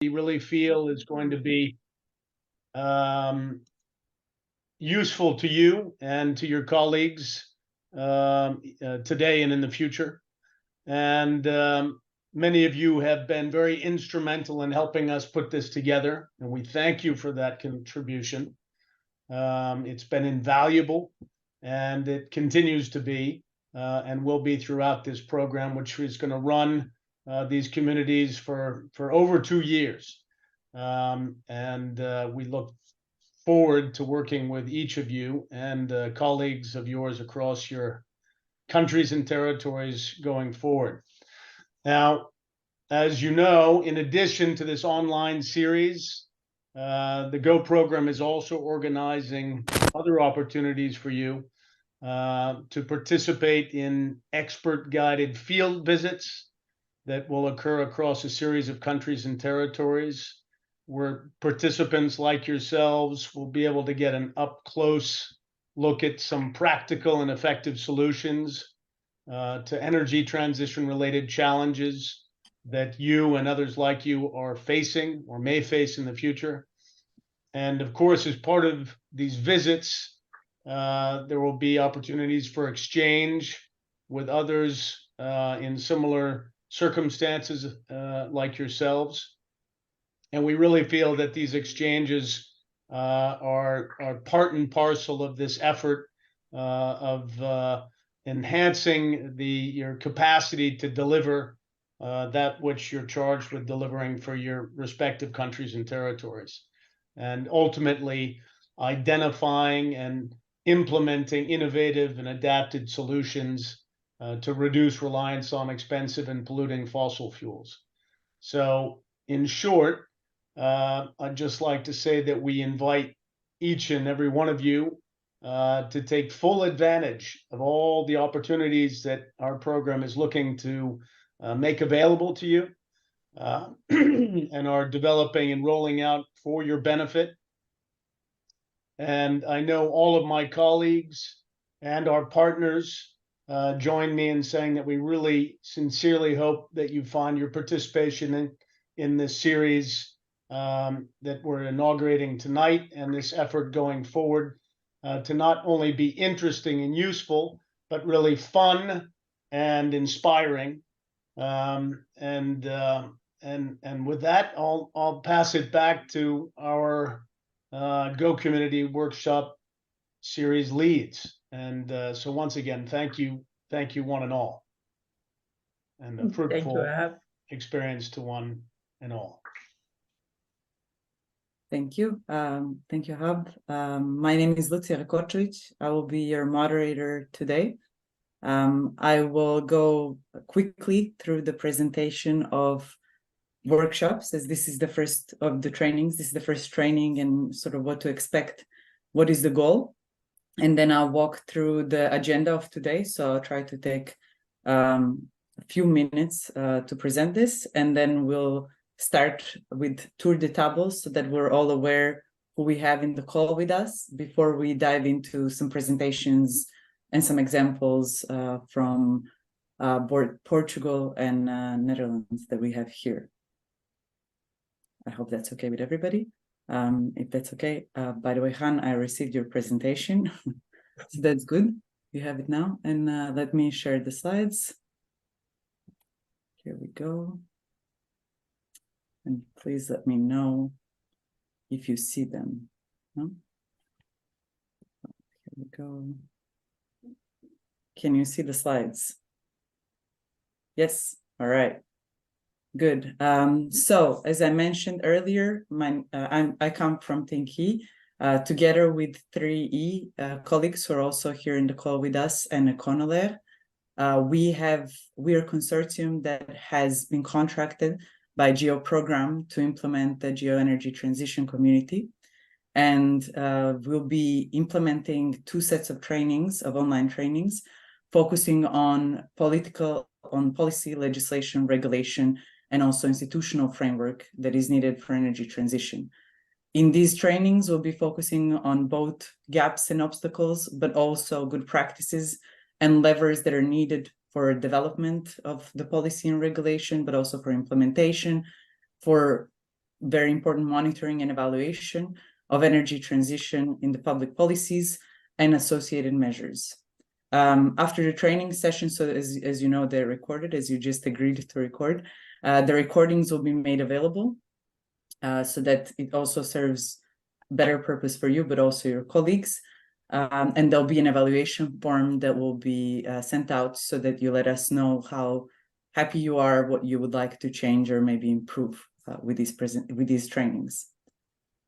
we really feel is going to be um, useful to you and to your colleagues today and in the future. And many of you have been very instrumental in helping us put this together, and we thank you for that contribution. It's been invaluable, and it continues to be, and will be throughout this program, which is going to run these communities for over 2 years. And we look forward to working with each of you and colleagues of yours across your countries and territories going forward. Now, as you know, in addition to this online series, the GO program is also organizing other opportunities for you to participate in expert-guided field visits that will occur across a series of countries and territories, where participants like yourselves will be able to get an up-close look at some practical and effective solutions to energy transition-related challenges that you and others like you are facing or may face in the future. And of course, as part of these visits, there will be opportunities for exchange with others in similar circumstances like yourselves. And we really feel that these exchanges are part and parcel of this effort of enhancing your capacity to deliver that which you're charged with delivering for your respective countries and territories, and ultimately identifying and implementing innovative and adapted solutions to reduce reliance on expensive and polluting fossil fuels. So in short, I'd just like to say that we invite each and every one of you to take full advantage of all the opportunities that our program is looking to make available to you and are developing and rolling out for your benefit. And I know all of my colleagues and our partners join me in saying that we really sincerely hope that you find your participation in this series that we're inaugurating tonight, and this effort going forward to not only be interesting and useful, but really fun and inspiring. And with that, I'll pass it back to our Go Community Workshop series leads. And so once again, thank you one and all, and a fruitful experience to one and all. Thank you. Thank you, Hab. My name is Lucia Rakočević. I will be your moderator today. I will go quickly through the presentation of workshops, as this is the first of the trainings. This is the first training and sort of what to expect, what is the goal. And then I'll walk through the agenda of today. So I'll try to take a few minutes to present this, and then we'll start with tour de table so that we're all aware who we have in the call with us before we dive into some presentations and some examples from Portugal and Netherlands that we have here. I hope that's okay with everybody. If that's okay, by the way, Han, I received your presentation. So that's good. You have it now. And let me share the slides. Here we go. And please let me know if you see them. No? Here we go. Can you see the slides? Yes. All right. Good. So as I mentioned earlier, I come from Tenki, together with 3E colleagues who are also here in the call with us, and Econolair. We are a consortium that has been contracted by GEO program to implement the GeoEnergy Transition Community. And we'll be implementing 2 sets of trainings, of online trainings, focusing on policy, legislation, regulation, and also institutional framework that is needed for energy transition. In these trainings, we'll be focusing on both gaps and obstacles, but also good practices and levers that are needed for development of the policy and regulation, but also for implementation, for very important monitoring and evaluation of energy transition in the public policies and associated measures. After the training session, so as you know, they're recorded, as you just agreed to record, the recordings will be made available so that it also serves better purpose for you, but also your colleagues. And there'll be an evaluation form that will be sent out so that you let us know how happy you are, what you would like to change or maybe improve with these trainings.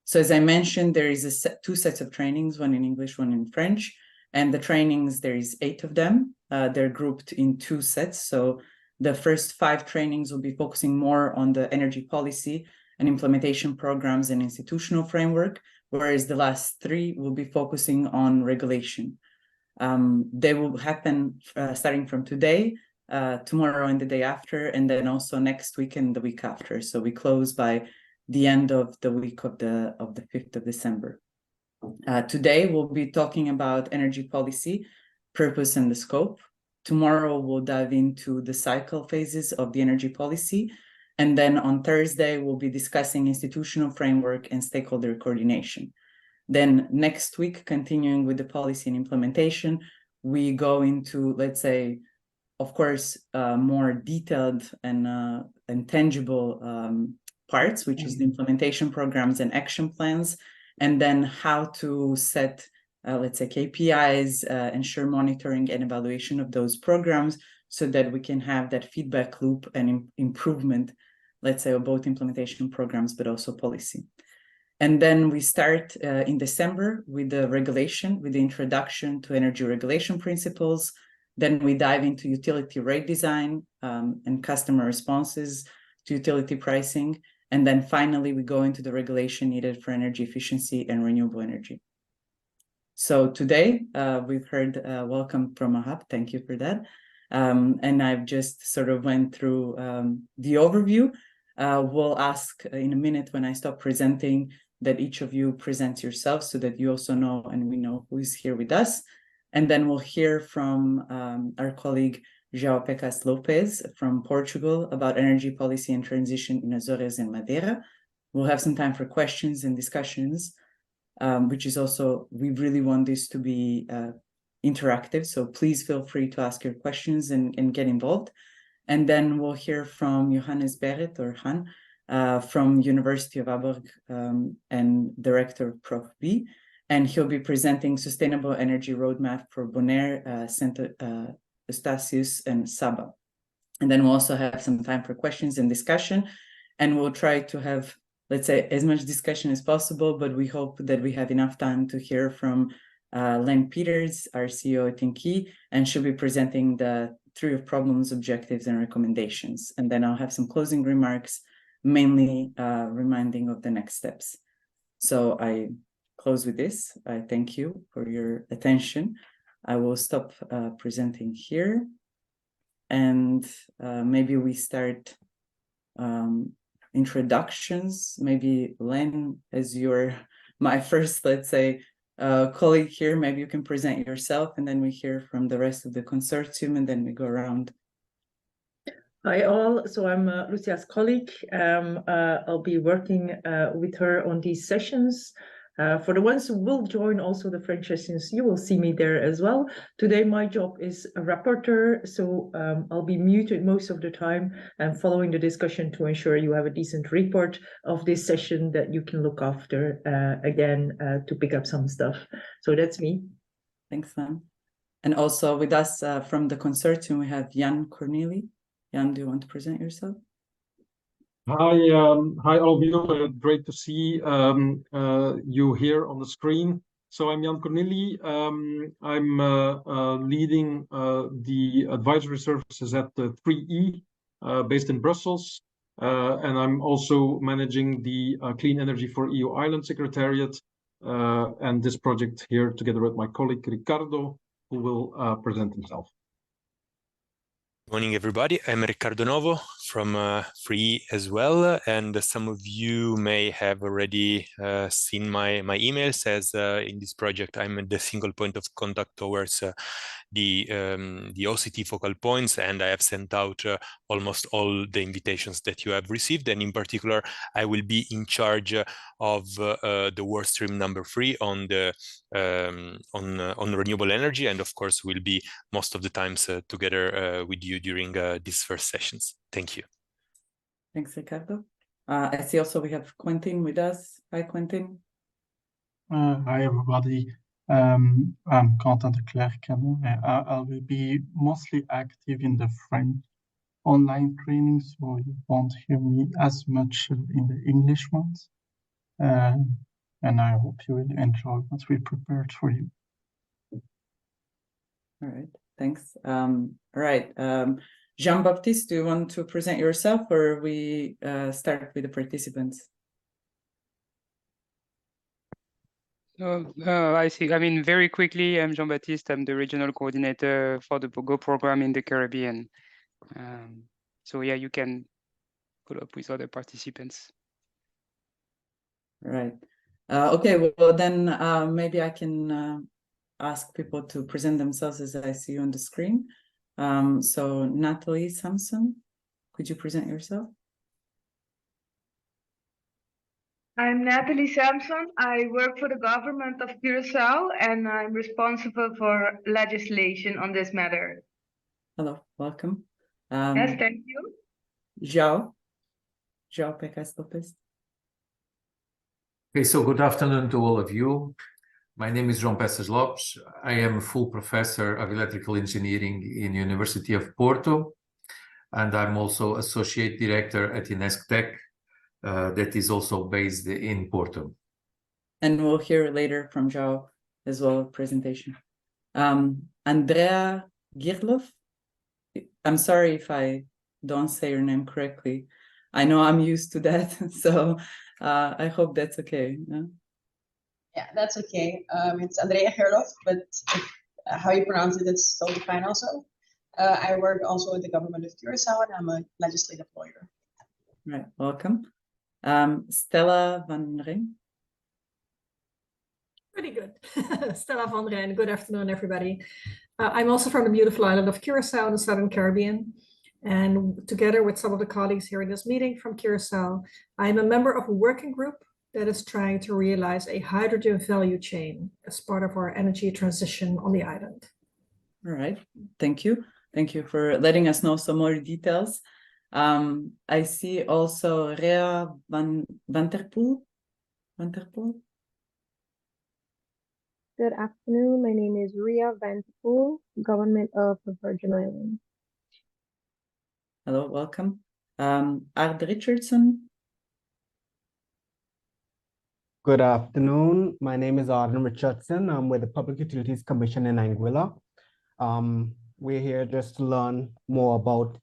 So as I mentioned, there is two sets of trainings, one in English, one in French. And the trainings, there is 8 of them. They're grouped in 2 sets. So the first 5 trainings will be focusing more on the energy policy and implementation programs and institutional framework, whereas the last 3 will be focusing on regulation. They will happen starting from today, tomorrow and the day after, and then also next week and the week after. So we close by the end of the week of the 5th of December. Today, we'll be talking about energy policy, purpose, and the scope. Tomorrow, we'll dive into the cycle phases of the energy policy. And then on Thursday, we'll be discussing institutional framework and stakeholder coordination. Then next week, continuing with the policy and implementation, we go into, let's say, of course, more detailed and tangible parts, which is the implementation programs and action plans, and then how to set, let's say, KPIs, ensure monitoring and evaluation of those programs so that we can have that feedback loop and improvement, let's say, of both implementation programs, but also policy. And then we start in December with the regulation, with the introduction to energy regulation principles. Then we dive into utility rate design and customer responses to utility pricing. And then finally, we go into the regulation needed for energy efficiency and renewable energy. So today, we've heard welcome from Ahab. Thank you for that. And I've just sort of went through the overview. We'll ask in a minute when I stop presenting that each of you presents yourself so that you also know and we know who is here with us. And then we'll hear from our colleague, João Pecas Lopes from Portugal about energy policy and transition in Azores and Madeira. We'll have some time for questions and discussions, which is also, we really want this to be interactive. So please feel free to ask your questions and get involved. And then we'll hear from Johannes Beret, or Han, from University of Aalborg and director of Prof B. And he'll be presenting Sustainable Energy Roadmap for Bonaire, Saint Eustatius, and Saba. And then we'll also have some time for questions and discussion. And we'll try to have, let's say, as much discussion as possible, but we hope that we have enough time to hear from Len Peters, our CEO at Tinky, and she'll be presenting the 3 of problems, objectives, and recommendations. And then I'll have some closing remarks, mainly reminding of the next steps. So I close with this. I thank you for your attention. I will stop presenting here. And maybe we start introductions. Maybe Len, as you're my first, let's say, colleague here, maybe you can present yourself and then we hear from the rest of the consortium and then we go around. Hi all, so I'm Lucia's colleague. I'll be working with her on these sessions. For the ones who will join also the French sessions, you will see me there as well. Today my job is a rapporteur, so I'll be muted most of the time and following the discussion to ensure you have a decent report of this session that you can look after again to pick up some stuff. So that's me. Thanks, Len. And also with us from the consortium, we have Jan Corneli. Jan, do you want to present yourself? Hi, hi all of you. Great to see you here on the screen. So I'm Jan Corneli. I'm leading the advisory services at the 3E based in Brussels. And I'm also managing the Clean Energy for EU Island Secretariat and this project here together with my colleague Ricardo, who will present himself. Good morning, everybody. I'm Riccardo Novo from 3E as well, and some of you may have already seen my emails, as in this project I'm the single point of contact towards the OCT focal points, and I have sent out almost all the invitations that you have received. And in particular, I will be in charge of the work stream number 3 on the on renewable energy, and of course we'll be most of the times together with you during these first sessions. Thank you. Thanks, Ricardo. I see also we have Quentin with us. Hi, Quentin. Hi, everybody. I'm Quentin de Klerk, and I will be mostly active in the French online training, so you won't hear me as much in the English ones. And I hope you will enjoy what we prepared for you. All right, thanks. All right, Jean-Baptiste, do you want to present yourself, or we start with the participants? I see. I mean, very quickly, I'm Jean-Baptiste. I'm the regional coordinator for the GO program in the Caribbean. So yeah, you can follow up with other participants. Right. Okay, well then maybe I can ask people to present themselves as I see you on the screen. So Natalie Samson, could you present yourself? I'm Natalie Samson. I work for the government of Curacao, and I'm responsible for legislation on this matter. Hello, welcome. Yes, thank you. João Pecas Lopes. Okay, so good afternoon to all of you. My name is João Peças Lopes. I am a full professor of electrical engineering in the University of Porto, and I'm also associate director at INESCTEC, that is also based in Porto. And we'll hear later from João as well, presentation. Andrea Girlov. I'm sorry if I don't say your name correctly. I know I'm used to that, so I hope that's okay. No? Yeah, that's okay. It's Andrea Gerlof, but how you pronounce it, it's totally fine also. I work also with the government of Curacao, and I'm a legislative lawyer. Right, welcome. Stella van Rijn. Pretty good. Stella van Rijn. Good afternoon, everybody. I'm also from the beautiful island of Curacao in the Southern Caribbean. And together with some of the colleagues here in this meeting from Curacao, I'm a member of a working group that is trying to realize a hydrogen value chain as part of our energy transition on the island. All right, thank you. Thank you for letting us know some more details. I see also Rea van der Poel. Good afternoon. My name is Ria van der Poel, Government of the Virgin Islands. Hello, welcome. Ard Richardson. Good afternoon. My name is Arden Richardson. I'm with the Public Utilities Commission in Anguilla. We're here just to learn more about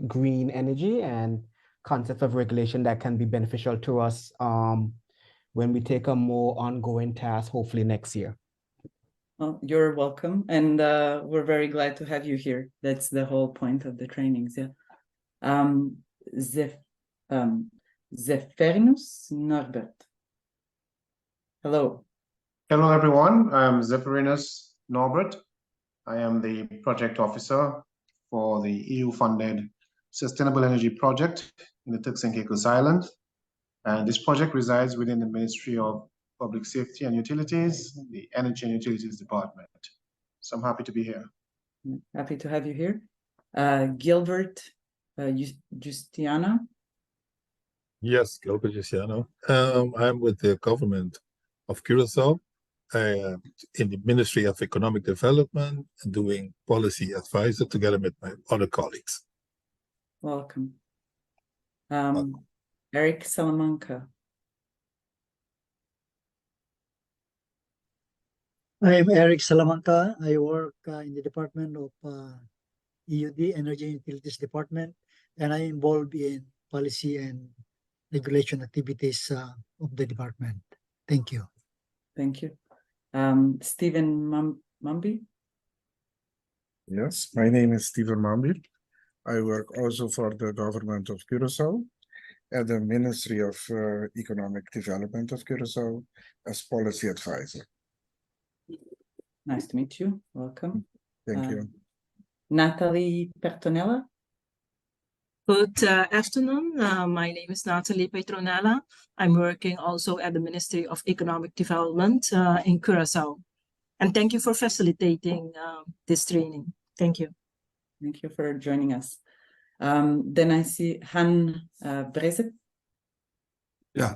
green energy and concepts of regulation that can be beneficial to us when we take a more ongoing task, hopefully next year. Well, you're welcome, and we're very glad to have you here. That's the whole point of the trainings, yeah. Zephyrinus Norbert. Hello. Hello, everyone. I'm Zephyrinus Norbert. I am the project officer for the EU-funded Sustainable Energy Project in the Turks and Caicos Islands. And this project resides within the Ministry of Public Safety and Utilities, the Energy and Utilities Department. So I'm happy to be here. Happy to have you here. Gilbert Giustiano. Yes, Gilbert Giustiano. I'm with the government of Curacao in the Ministry of Economic Development, doing policy advisor together with my other colleagues. Welcome. Eric Salamanca. I'm Eric Salamanca. I work in the Department of EUD, Energy and Utilities Department, and I'm involved in policy and regulation activities of the department. Thank you. Thank you. Stephen Mambi. Yes, my name is Stephen Mambi. I work also for the government of Curacao at the Ministry of Economic Development of Curacao as policy advisor. Nice to meet you. Welcome. Thank you. Natalie Pertonella. Good afternoon. My name is Natalie Petronella. I'm working also at the Ministry of Economic Development in Curaçao. And thank you for facilitating this training. Thank you. Thank you for joining us. Then I see Han Brezet. Yeah,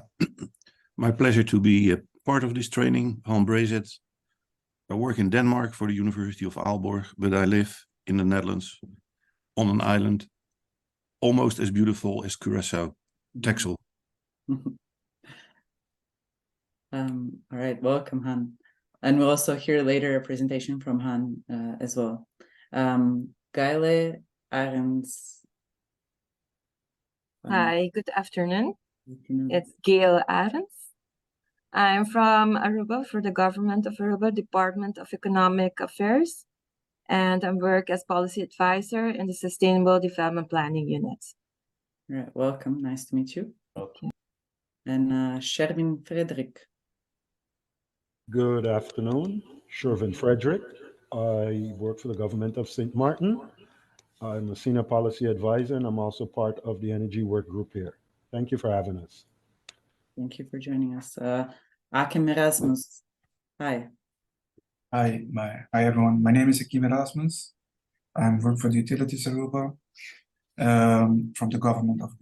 my pleasure to be a part of this training. Han Brezet. I work in Denmark for the University of Aalborg, but I live in the Netherlands on an island almost as beautiful as Curaçao, Texel. All right, welcome, Han. And we'll also hear later a presentation from Han as well. Gaile Arends. Hi, good afternoon. It's Gail Arends. I'm from Aruba for the Government of Aruba, Department of Economic Affairs, and I work as policy advisor in the Sustainable Development Planning Unit. All right, welcome. Nice to meet you. Okay. And Shervin Frederick. Good afternoon, Shervin Frederick. I work for the government of St. Martin. I'm a senior policy advisor, and I'm also part of the energy work group here. Thank you for having us. Thank you for joining us. Akim Erasmus. Hi. Hi, everyone. My name is Akim Erasmus. I work for the Utilities Aruba from the government of Aruba.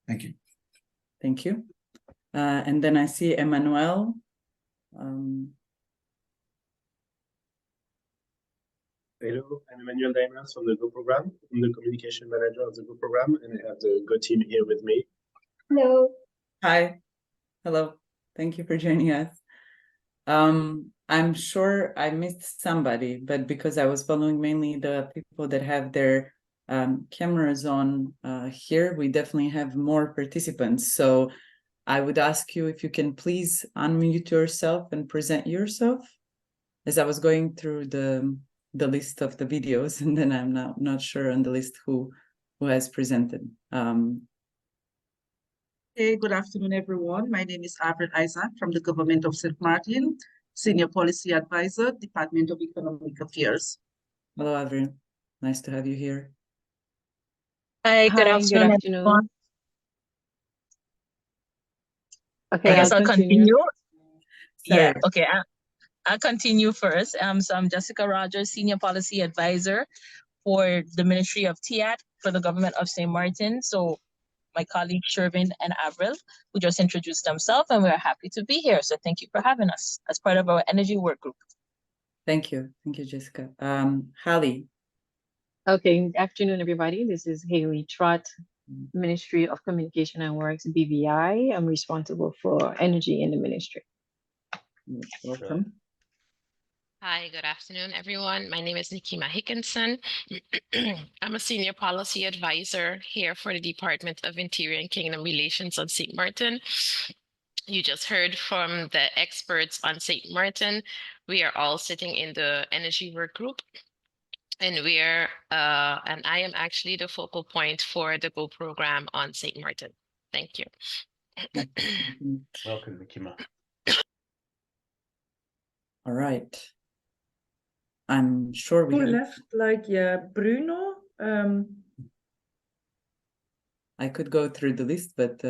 Thank you. Thank you. And then I see Emmanuel. Hello, I'm Emmanuel Daimers from the Go program. I'm the communication manager of the Go program, and I have the Go team here with me. Hello. Hi. Hello. Thank you for joining us. I'm sure I missed somebody, but because I was following mainly the people that have their cameras on here, we definitely have more participants. So I would ask you if you can please unmute yourself and present yourself, as I was going through the list of the videos, and then I'm not sure on the list who has presented. Hey, good afternoon, everyone. My name is Albert Isaac from the Government of St. Martin, Senior Policy Advisor, Department of Economic Affairs. Hello, Avril. Nice to have you here. Hi, good afternoon, everyone. Okay, I guess I'll continue. Yeah, okay, I'll continue first. So I'm Jessica Rogers, Senior Policy Advisor for the Ministry of TIAT for the Government of St. Martin. So my colleagues Shervin and Avril, who just introduced themselves, and we're happy to be here. So thank you for having us as part of our energy work group. Thank you. Thank you, Jessica. Hallie. Okay, good afternoon, everybody. This is Haley Trott, Ministry of Communication and Works, BVI. I'm responsible for energy in the ministry. Welcome. Hi, good afternoon, everyone. My name is Nikima Hickinson. I'm a senior policy advisor here for the Department of Interior and Kingdom Relations on St. Martin. You just heard from the experts on St. Martin. We are all sitting in the energy work group, and and I am actually the focal point for the Go program on St. Martin. Thank you. Welcome, Nikima. All right. I'm sure we Who have... left? Like, yeah, Bruno. I could go through the list, but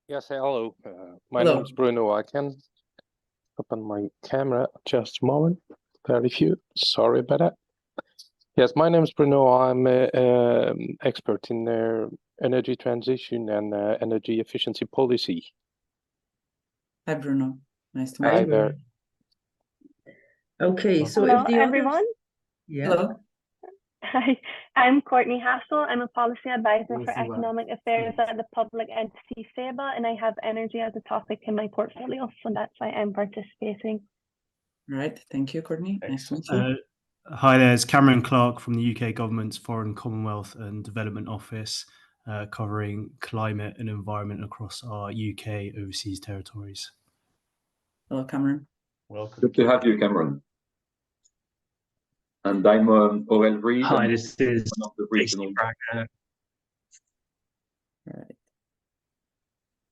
Yes, hello. My Hello. name is Bruno. I can open my camera just a moment. Very few. Sorry about that. Yes, my name is Bruno. I'm an expert in energy transition and energy efficiency policy. Hi, Bruno. Nice to meet Hi you. there. Okay, so Hello, if the everyone. Yeah. Hello. Hi, I'm Courtney Hassel. I'm a policy advisor for economic affairs at the public entity FEBA, and I have energy as a topic in my portfolio, so that's why I'm participating. All right. Thank you, Courtney. Nice to meet you. Hi there, it's Cameron Clark from the UK Government's Foreign, Commonwealth and Development Office, covering climate and environment across our UK overseas territories. Hello, Cameron. Welcome. Good to have you, Cameron. And I'm Orel Reed. Hi, this is one of the regional. Right.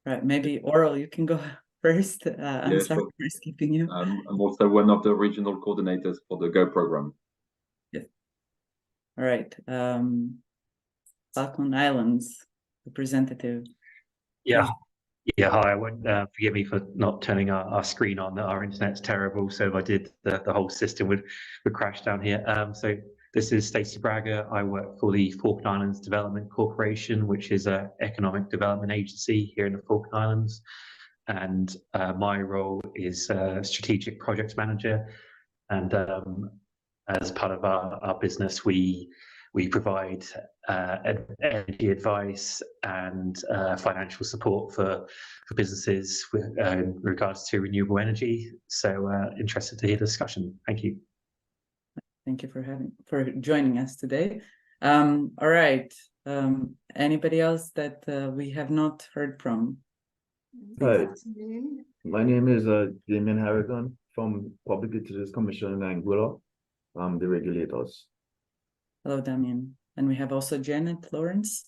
Right. Maybe Oral, you can go first. I'm Yeah, sorry sure. for skipping you. I'm also one of the regional coordinators for the GO program. All right. Falkland Islands representative. Yeah. Yeah, hi. I won't forgive me for not turning our screen on. Our internet's terrible, so if I did, the whole system would crash down here. So this is Stacey Braga. I work for the Falkland Islands Development Corporation, which is an economic development agency here in the Falkland Islands. And my role is strategic projects manager. And as part of our business, we provide energy advice and financial support for businesses with in regards to renewable energy. So interested to hear the discussion. Thank you. Thank you for joining us today. All right. Anybody else that we have not heard from? Hi, my name is Damien Harrigan from Public Utilities Commission in Anguilla. I'm the regulators. Hello, Damien. And we have also Janet Lawrence.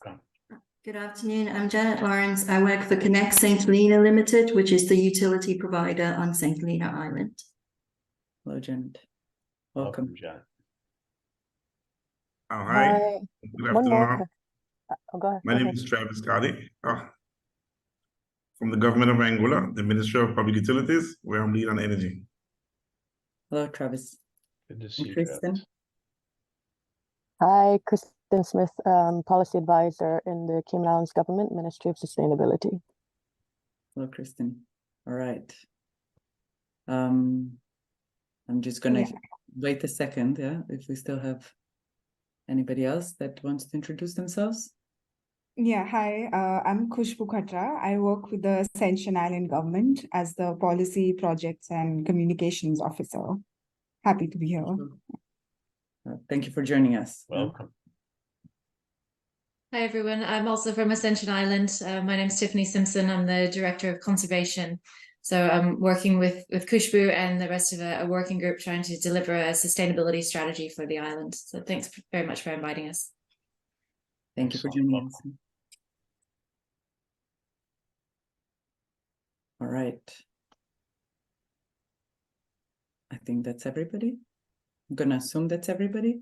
Good afternoon. I'm Janet Lawrence. I work for Connect St. Helena Limited, which is the utility provider on St. Helena Island. Hello, Janet. Welcome, Janet. Oh, hi. Good afternoon. Go ahead. My name is Travis Cardi from the government of Angola, the Ministry of Public Utilities, where I'm lead on energy. Hello, Travis. Good to see you, Kristen. Hi, Kristen Smith, Policy Advisor in the Cayman Islands Government, Ministry of Sustainability. Hello, Kristen. All right. I'm just gonna wait a second, if we still have anybody else that wants to introduce themselves. Yeah, hi, I'm Khushbu Khatra. I work with the Ascension Island government as the Policy, Projects and Communications Officer. Happy to be here. Thank you for joining us. Welcome. Hi, everyone. I'm also from Ascension Island. My name is Tiffany Simpson. I'm the Director of Conservation. So I'm working with Khushbu and the rest of a working group trying to deliver a sustainability strategy for the island. So thanks very much for inviting us. Thank you for joining us. All right. I think that's everybody. I'm gonna assume that's everybody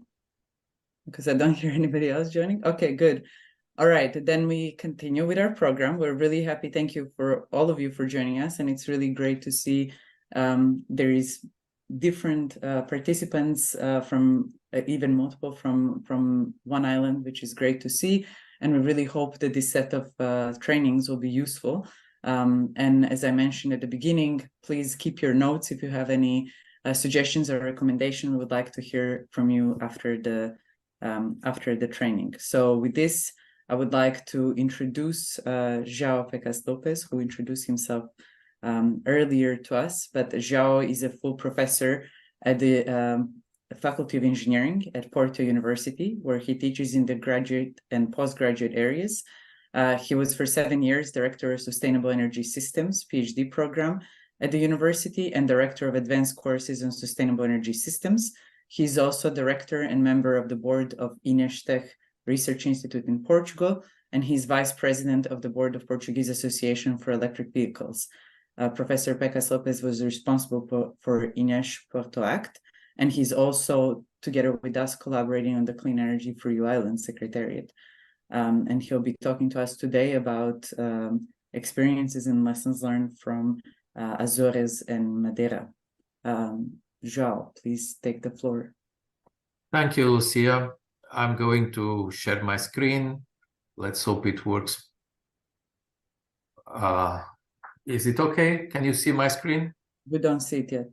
because I don't hear anybody else joining. Okay, good. All right, then we continue with our program. We're really happy. Thank you for all of you for joining us. And it's really great to see there is different participants from even multiple from one island, which is great to see. And we really hope that this set of trainings will be useful. And as I mentioned at the beginning, please keep your notes if you have any suggestions or recommendation. We would like to hear from you after the training. So with this, I would like to introduce João Pecas Lopez, who introduced himself earlier to us. But João is a full professor at the Faculty of Engineering at Porto University, where he teaches in the graduate and postgraduate areas. He was for 7 years Director of Sustainable Energy Systems, PhD program at the university, and Director of Advanced Courses on Sustainable Energy Systems. He's also Director and member of the board of INESTEC Research Institute in Portugal, and he's Vice President of the Board of Portuguese Association for Electric Vehicles. Professor Pecas Lopez was responsible for INES Porto Act, and he's also, together with us, collaborating on the Clean Energy for U Island Secretariat. And he'll be talking to us today about experiences and lessons learned from Azores and Madeira. João, please take the floor. Thank you, Lucia. I'm going to share my screen. Let's hope it works. Is it okay? Can you see my screen? We don't see it yet.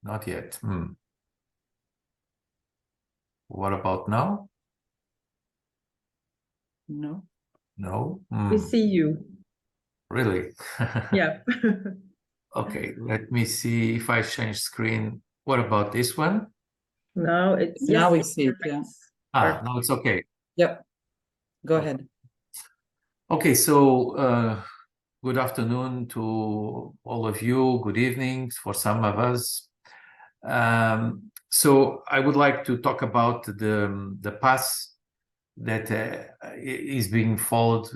Not yet. What about now? No. No? We see you. Really? Yeah. Okay, let me see if I change screen. What about this one? Now it's now we see it. Yeah. Now it's okay. Yep. Go ahead. Okay, so good afternoon to all of you. Good evening for some of us. So I would like to talk about the path that is being followed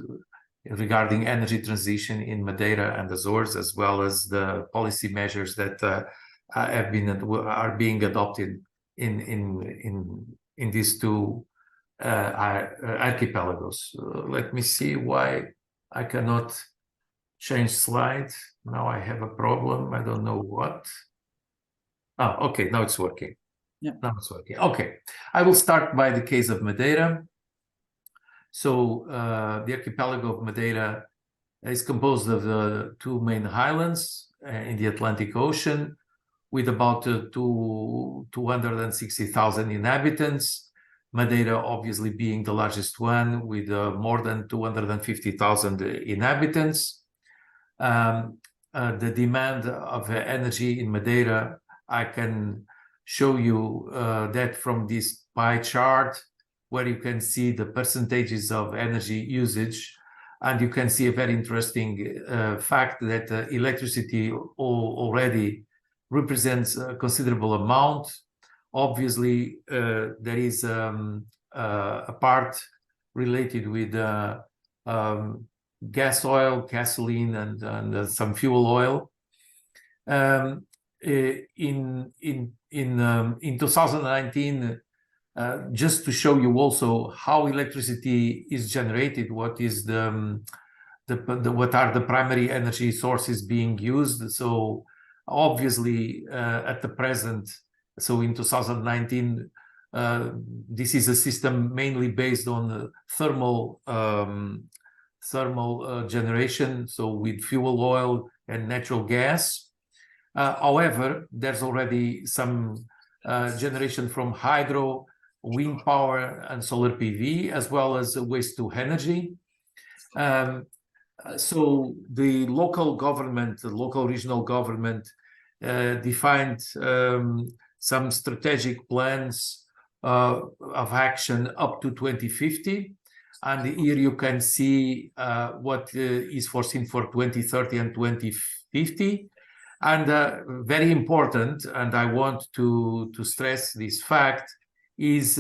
regarding energy transition in Madeira and Azores, as well as the policy measures that are being adopted in these two archipelagos. Let me see why I cannot change slides. Now I have a problem. I don't know what. Oh, okay, now it's working. Yeah. Now it's working. Okay, I will start by the case of Madeira. So the archipelago of Madeira is composed of the two main islands in the Atlantic Ocean, with about 260,000 inhabitants. Madeira obviously being the largest one, with more than 250,000 inhabitants. The demand of energy in Madeira, I can show you that from this pie chart, where you can see the percentages of energy usage. And you can see a very interesting fact that electricity already represents a considerable amount. Obviously, there is a part related with gas oil, gasoline, and some fuel oil. In 2019, just to show you also how electricity is generated, what is what are the primary energy sources being used. So obviously at the present, so in 2019, this is a system mainly based on thermal generation, so with fuel oil and natural gas. However, there's already some generation from hydro, wind power, and solar PV, as well as waste to energy. So the local government, the local regional government, defined some strategic plans of action up to 2050. And here you can see what is foreseen for 2030 and 2050. And very important, and I want to stress this fact, is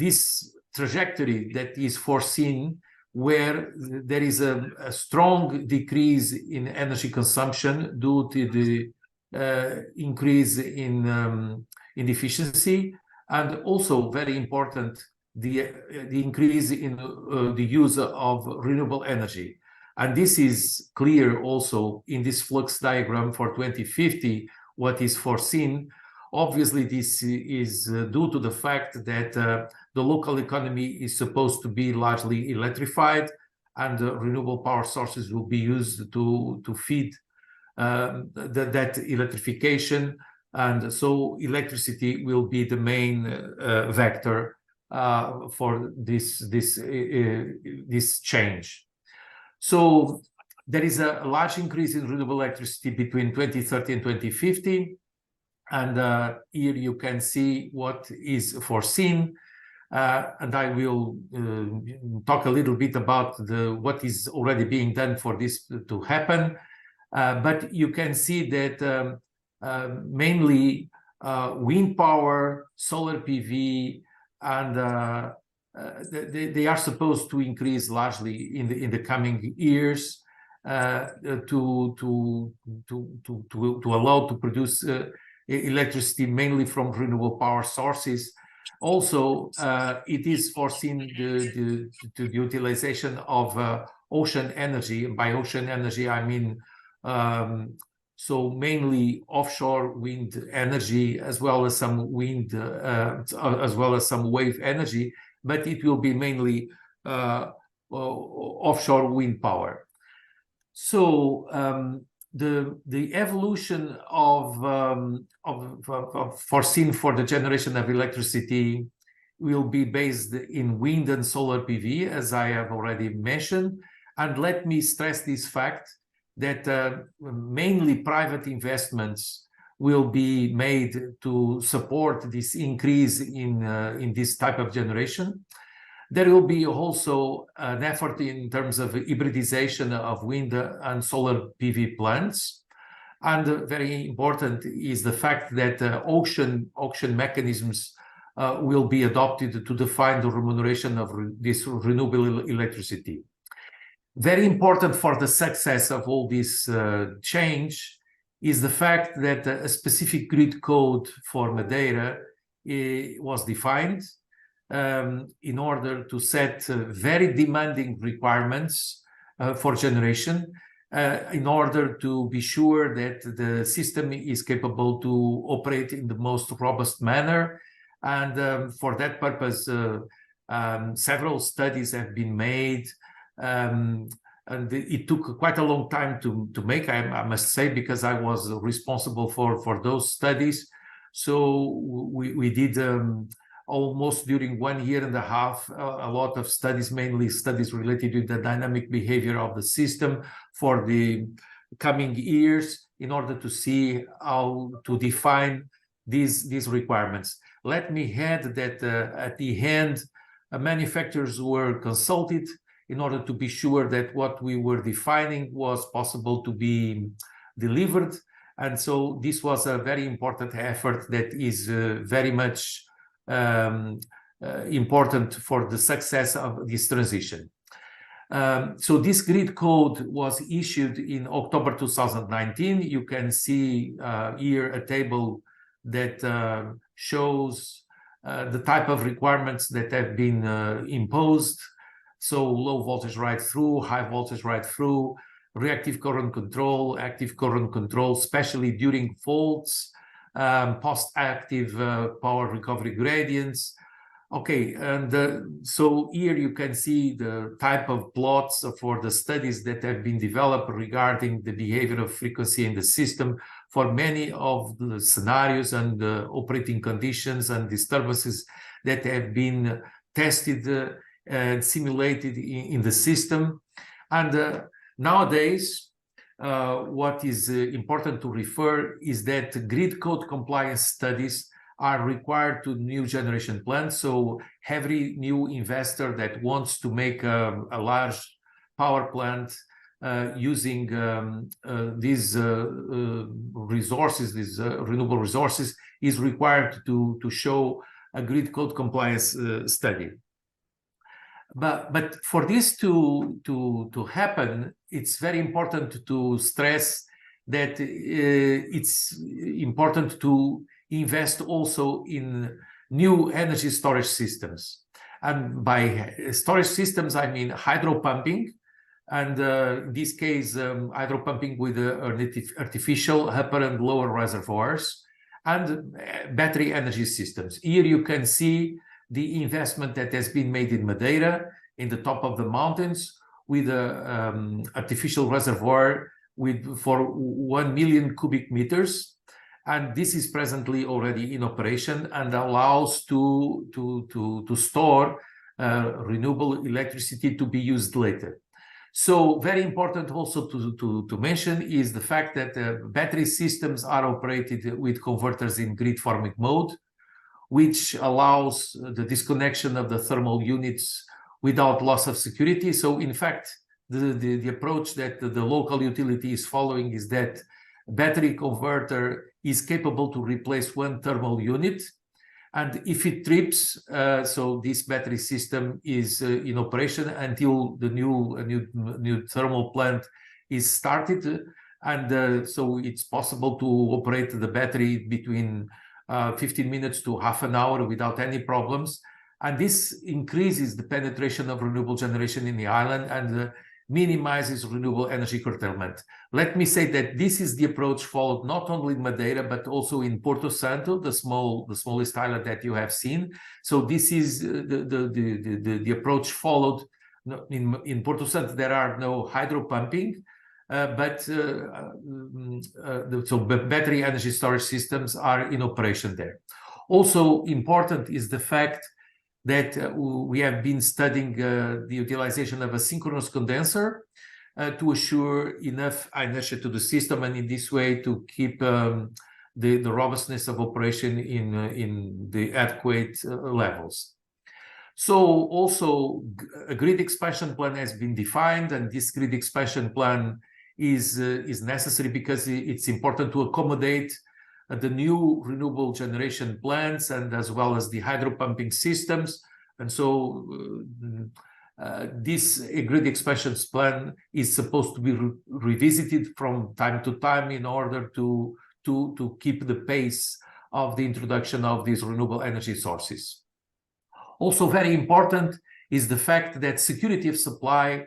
this trajectory that is foreseen, where there is a strong decrease in energy consumption due to the increase in efficiency, and also very important, the increase in the use of renewable energy. And this is clear also in this flux diagram for 2050, what is foreseen. Obviously, this is due to the fact that the local economy is supposed to be largely electrified, and renewable power sources will be used to feed that electrification. And so electricity will be the main vector for this change. So there is a large increase in renewable electricity between 2030 and 2050. And here you can see what is foreseen. And I will talk a little bit about what is already being done for this to happen. But you can see that mainly wind power, solar PV, and they are supposed to increase largely in the coming years to allow to produce electricity mainly from renewable power sources. Also, it is foreseen the utilization of ocean energy. By ocean energy, I mean so mainly offshore wind energy, as well as some wind, as well as some wave energy, but it will be mainly offshore wind power. So the evolution of foreseen for the generation of electricity will be based in wind and solar PV, as I have already mentioned. And let me stress this fact that mainly private investments will be made to support this increase in this type of generation. There will be also an effort in terms of hybridization of wind and solar PV plants. And very important is the fact that auction mechanisms will be adopted to define the remuneration of this renewable electricity. Very important for the success of all this change is the fact that a specific grid code for Madeira was defined in order to set very demanding requirements for generation, in order to be sure that the system is capable to operate in the most robust manner. And for that purpose, several studies have been made, and it took quite a long time to make, I must say, because I was responsible for those studies. So we did almost during 1.5 years, a lot of studies, mainly studies related to the dynamic behavior of the system for the coming years, in order to see how to define these requirements. Let me add that at the end, manufacturers were consulted in order to be sure that what we were defining was possible to be delivered. And so this was a very important effort that is very much important for the success of this transition. So this grid code was issued in October 2019. You can see here a table that shows the type of requirements that have been imposed. So low voltage right through, high voltage right through, reactive current control, active current control, especially during faults, post-active power recovery gradients. Okay, and so here you can see the type of plots for the studies that have been developed regarding the behavior of frequency in the system for many of the scenarios and operating conditions and disturbances that have been tested and simulated in the system. And nowadays, what is important to refer is that grid code compliance studies are required to new generation plants. So every new investor that wants to make a large power plant using these resources, these renewable resources, is required to show a grid code compliance study. But for this to happen, it's very important to stress that it's important to invest also in new energy storage systems. And by storage systems, I mean hydro pumping, and in this case, hydro pumping with artificial upper and lower reservoirs, and battery energy systems. Here you can see the investment that has been made in Madeira, in the top of the mountains, with an artificial reservoir for 1 million cubic meters. And this is presently already in operation and allows to store renewable electricity to be used later. So very important also to mention is the fact that battery systems are operated with converters in grid forming mode, which allows the disconnection of the thermal units without loss of security. So in fact, the approach that the local utility is following is that battery converter is capable to replace one thermal unit. And if it trips, so this battery system is in operation until the new thermal plant is started. And so it's possible to operate the battery between 15 minutes to half an hour without any problems. And this increases the penetration of renewable generation in the island and minimizes renewable energy curtailment. Let me say that this is the approach followed not only in Madeira, but also in Porto Santo, the smallest island that you have seen. So this is the approach followed. In Porto Santo, there are no hydro pumping, but battery energy storage systems are in operation there. Also important is the fact that we have been studying the utilization of a synchronous condenser to assure enough inertia to the system, and in this way to keep the robustness of operation in the adequate levels. So also a grid expansion plan has been defined, and this grid expansion plan is necessary because it's important to accommodate the new renewable generation plants and as well as the hydro pumping systems. And so this grid expansions plan is supposed to be revisited from time to time in order to keep the pace of the introduction of these renewable energy sources. Also very important is the fact that security of supply,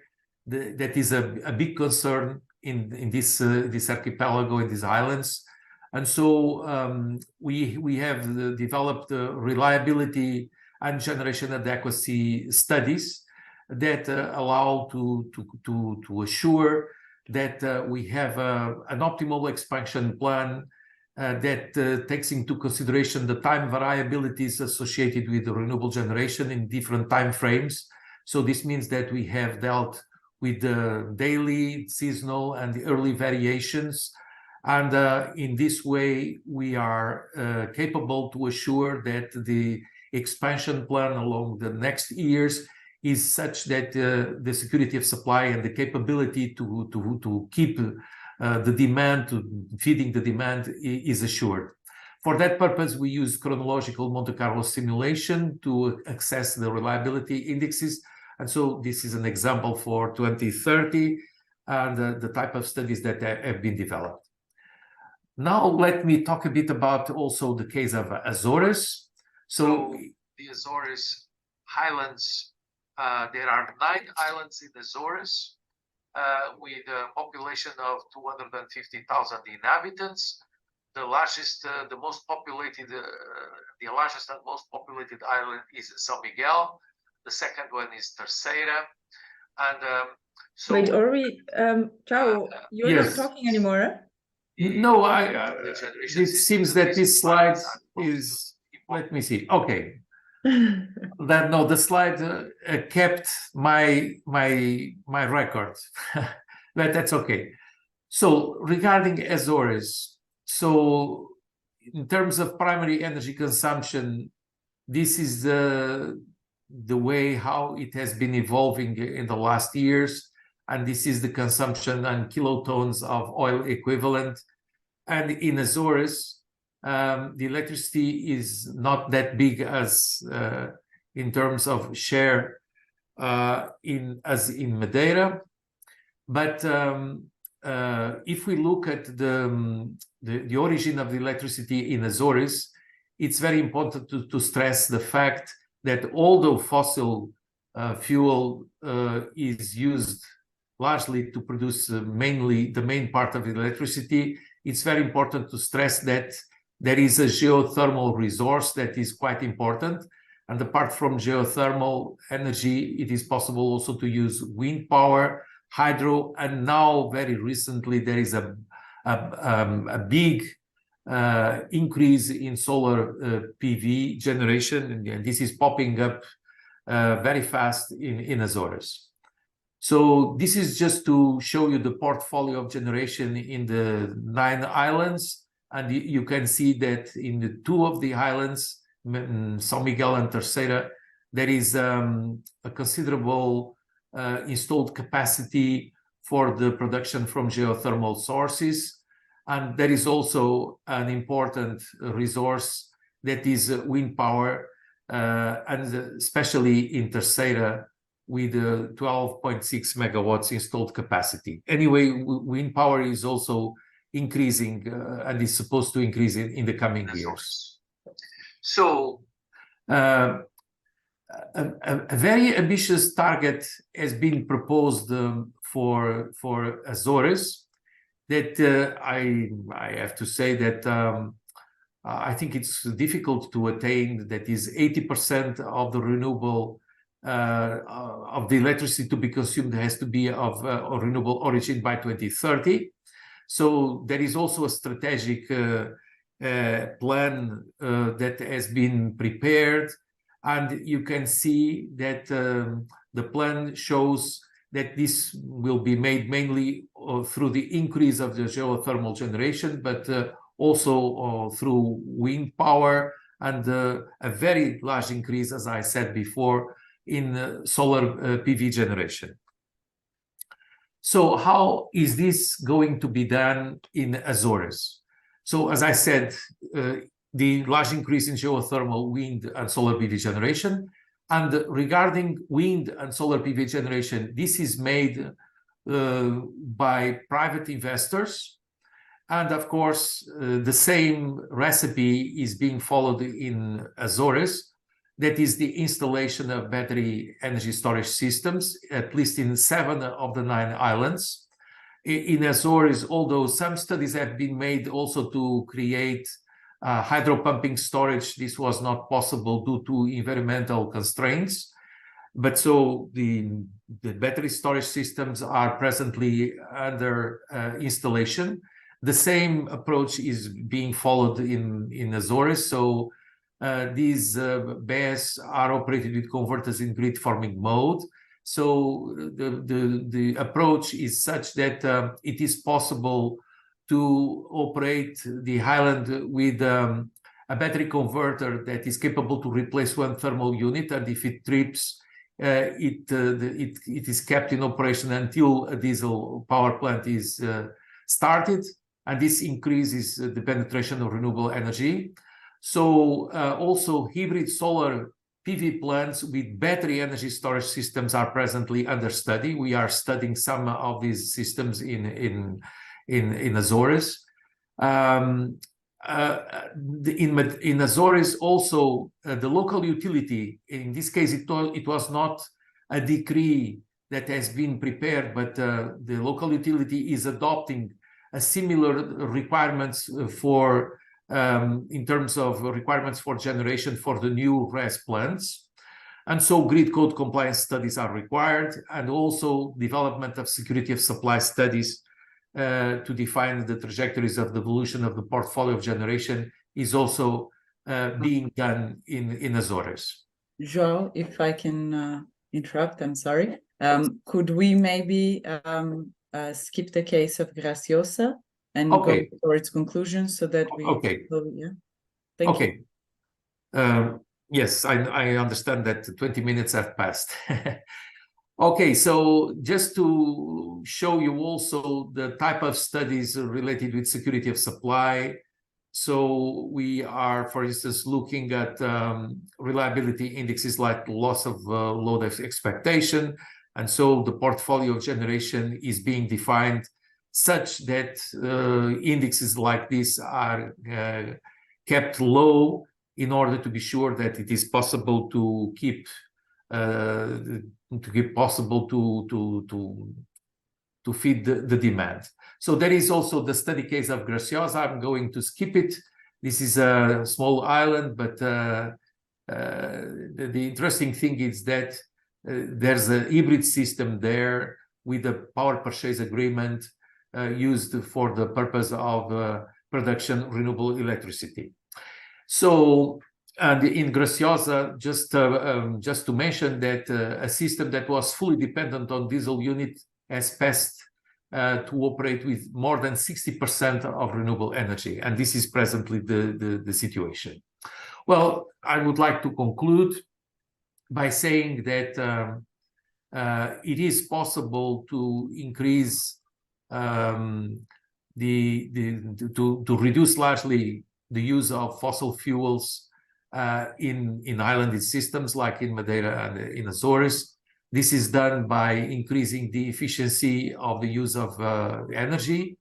that is a big concern in this archipelago, in these islands. And so we have developed reliability and generation adequacy studies that allow to assure that we have an optimal expansion plan that takes into consideration the time variabilities associated with the renewable generation in different time frames. So this means that we have dealt with the daily, seasonal, and the early variations. And in this way, we are capable to assure that the expansion plan along the next years is such that the security of supply and the capability to keep the demand, feeding the demand is assured. For that purpose, we use chronological Monte Carlo simulation to access the reliability indexes. And so this is an example for 2030 and the type of studies that have been developed. Now, let me talk a bit about also the case of Azores. So the Azores Highlands, there are 9 islands in Azores with a population of 250,000 inhabitants. The largest, the most populated, the largest and most populated island is São Miguel. The second one is Terceira. And so. Wait, Ori, Ciao, you're yes. not talking anymore. No, it seems that this slide is, let me see. Okay. That no, the slide kept my record, but that's okay. So regarding Azores, so in terms of primary energy consumption, this is the way how it has been evolving in the last years, and this is the consumption and kilotons of oil equivalent. And in Azores, the electricity is not that big as in terms of share as in Madeira, but if we look at the origin of the electricity in Azores, it's very important to stress the fact that although fossil fuel is used largely to produce mainly the main part of the electricity, it's very important to stress that there is a geothermal resource that is quite important. And apart from geothermal energy, it is possible also to use wind power, hydro, and now very recently there is a big increase in solar PV generation, and this is popping up very fast in Azores. So this is just to show you the portfolio of generation in the 9 islands, and you can see that in the 2 of the islands, São Miguel and Terceira, there is a considerable installed capacity for the production from geothermal sources. And there is also an important resource that is wind power, and especially in Terceira with 12.6 megawatts installed capacity. Anyway, wind power is also increasing and is supposed to increase in the coming years. So a very ambitious target has been proposed for Azores that I have to say that I think it's difficult to attain. That is 80% of the renewable of the electricity to be consumed has to be of renewable origin by 2030. So there is also a strategic plan that has been prepared, and you can see that the plan shows that this will be made mainly through the increase of the geothermal generation, but also through wind power and a very large increase, as I said before, in solar PV generation. So how is this going to be done in Azores? So as I said, the large increase in geothermal, wind, and solar PV generation. And regarding wind and solar PV generation, this is made by private investors. And of course, the same recipe is being followed in Azores. That is the installation of battery energy storage systems, at least in 7 of the 9 islands. In Azores, although some studies have been made also to create hydro pumping storage, this was not possible due to environmental constraints. But so the battery storage systems are presently under installation. The same approach is being followed in Azores. So these BESS are operated with converters in grid forming mode. So the approach is such that it is possible to operate the island with a battery converter that is capable to replace one thermal unit, and if it trips, it is kept in operation until a diesel power plant is started, and this increases the penetration of renewable energy. So also hybrid solar PV plants with battery energy storage systems are presently under study. We are studying some of these systems in Azores. In Azores also, the local utility, in this case it was not a decree that has been prepared, but the local utility is adopting a similar requirements for in terms of requirements for generation for the new RES plants. And so grid code compliance studies are required, and also development of security of supply studies to define the trajectories of the evolution of the portfolio of generation is also being done in Azores. João, if I can interrupt, I'm sorry. Could we maybe skip the case of Graciosa and go towards conclusions so that we... Yeah. Thank you. Yes, I understand that 20 minutes have passed. Okay, so just to show you also the type of studies related with security of supply. So we are, for instance, looking at reliability indexes like loss of load expectation. And so the portfolio of generation is being defined such that indexes like this are kept low in order to be sure that it is possible to keep to feed the demand. So there is also the study case of Graciosa. I'm going to skip it. This is a small island, but the interesting thing is that there's a hybrid system there with a power purchase agreement used for the purpose of production renewable electricity. So, and in Graciosa, just to mention that a system that was fully dependent on diesel unit has passed to operate with more than 60% of renewable energy, and this is presently the situation. Well, I would like to conclude by saying that it is possible to increase to reduce largely the use of fossil fuels in island systems like in Madeira and in Azores. This is done by increasing the efficiency of the use of energy.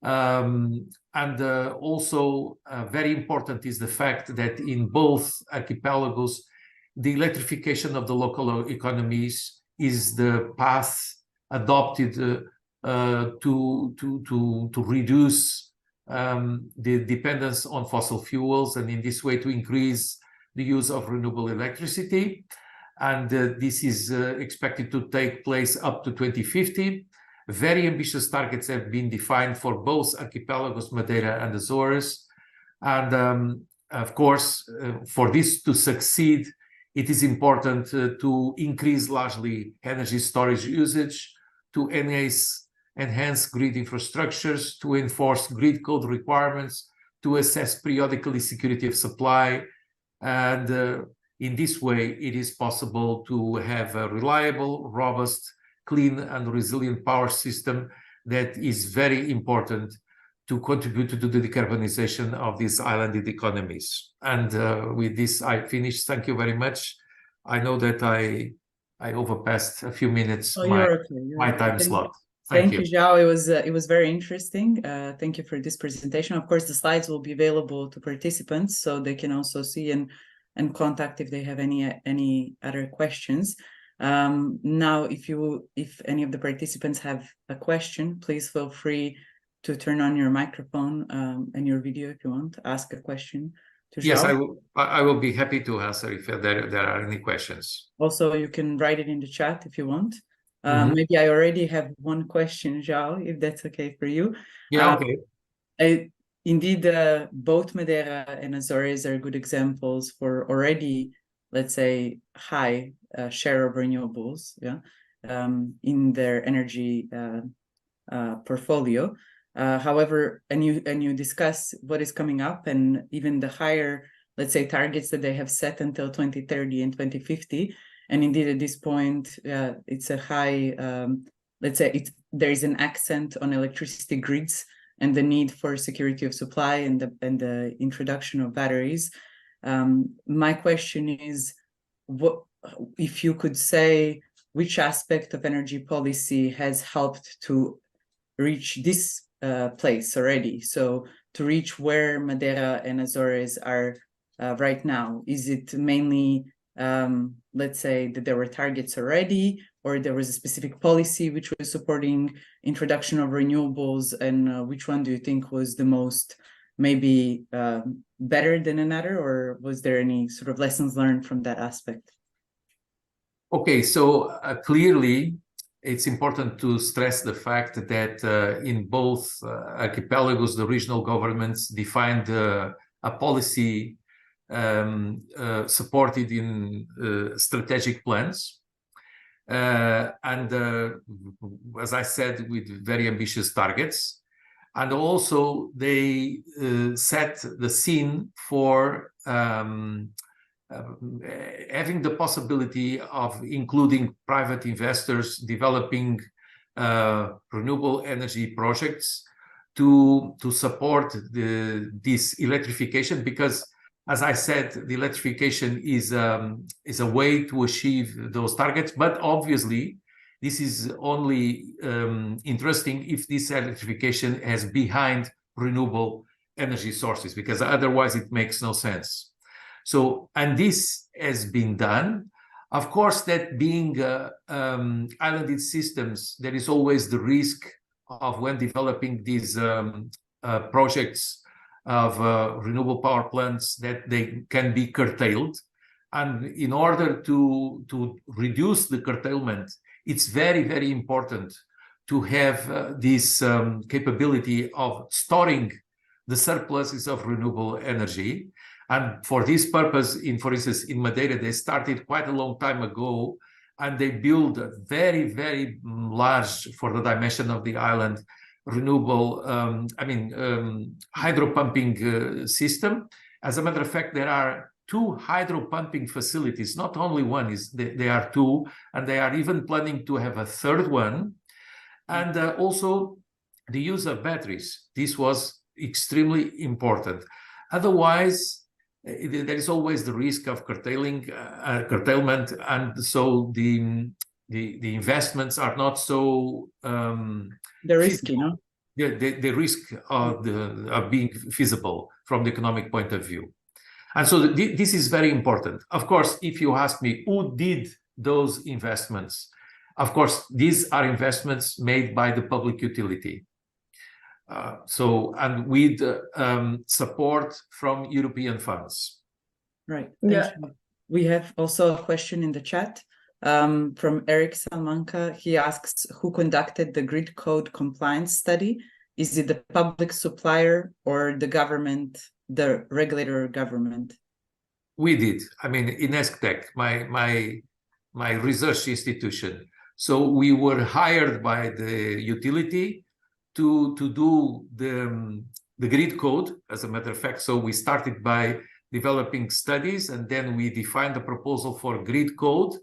And also very important is the fact that in both archipelagos, the electrification of the local economies is the path adopted to reduce the dependence on fossil fuels, and in this way to increase the use of renewable electricity. And this is expected to take place up to 2050. Very ambitious targets have been defined for both archipelagos, Madeira and Azores. And of course, for this to succeed, it is important to increase largely energy storage usage, to enhance grid infrastructures, to enforce grid code requirements, to assess periodically security of supply. And in this way, it is possible to have a reliable, robust, clean and resilient power system that is very important to contribute to the decarbonization of these islanded economies. And with this, I finish. Thank you very much. I know that I overpassed a few minutes my time slot. Thank you, João. It was very interesting. Thank you for this presentation. Of course, the slides will be available to participants, so they can also see and contact if they have any other questions. Now, if any of the participants have a question, please feel free to turn on your microphone and your video if you want to ask a question to João. Yes, I will be happy to answer if there are any questions. Also, you can write it in the chat if you want. Maybe I already have one question, João, if that's okay for you. Yeah, okay. Indeed, both Madeira and Azores are good examples for already, let's say, high share of renewables, in their energy portfolio. However, and you discuss what is coming up and even the higher, let's say, targets that they have set until 2030 and 2050. And indeed, at this point, it's a high, let's say, there is an accent on electricity grids and the need for security of supply and the introduction of batteries. My question is, what if you could say which aspect of energy policy has helped to reach this place already? So to reach where Madeira and Azores are right now, is it mainly let's say that there were targets already, or there was a specific policy which was supporting introduction of renewables, and which one do you think was the most maybe better than another, or was there any sort of lessons learned from that aspect? Okay, so clearly it's important to stress the fact that in both archipelagos, the regional governments defined a policy supported in strategic plans, and as I said, with very ambitious targets, and also they set the scene for having the possibility of including private investors developing renewable energy projects to support this electrification, because as I said, the electrification is a way to achieve those targets. But obviously, this is only interesting if this electrification has behind renewable energy sources, because otherwise it makes no sense. So, and this has been done. Of course, that being islanded systems, there is always the risk of when developing these projects of renewable power plants that they can be curtailed. And in order to reduce the curtailment, it's very, very important to have this capability of storing the surpluses of renewable energy. And for this purpose, for instance, in Madeira, they started quite a long time ago, and they built a very, very large, for the dimension of the island, renewable, hydro pumping system. As a matter of fact, there are 2 hydro pumping facilities, not only one, there are 2, and they are even planning to have a 3rd one. And also the use of batteries. This was extremely important. Otherwise, there is always the risk of curtailment, and so the investments are not so they're risky, no? The risk of being feasible from the economic point of view. And so this is very important. Of course, if you ask me who did those investments, of course, these are investments made by the public utility. And with support from European funds. Right. Yeah. We have also a question in the chat from Eric Salamanca. He asks, who conducted the grid code compliance study? Is it the public supplier or the government, the regulator government? We did. I mean, in ESCTEC, my research institution. So we were hired by the utility to do the grid code, as a matter of fact. So we started by developing studies, and then we defined the proposal for grid code.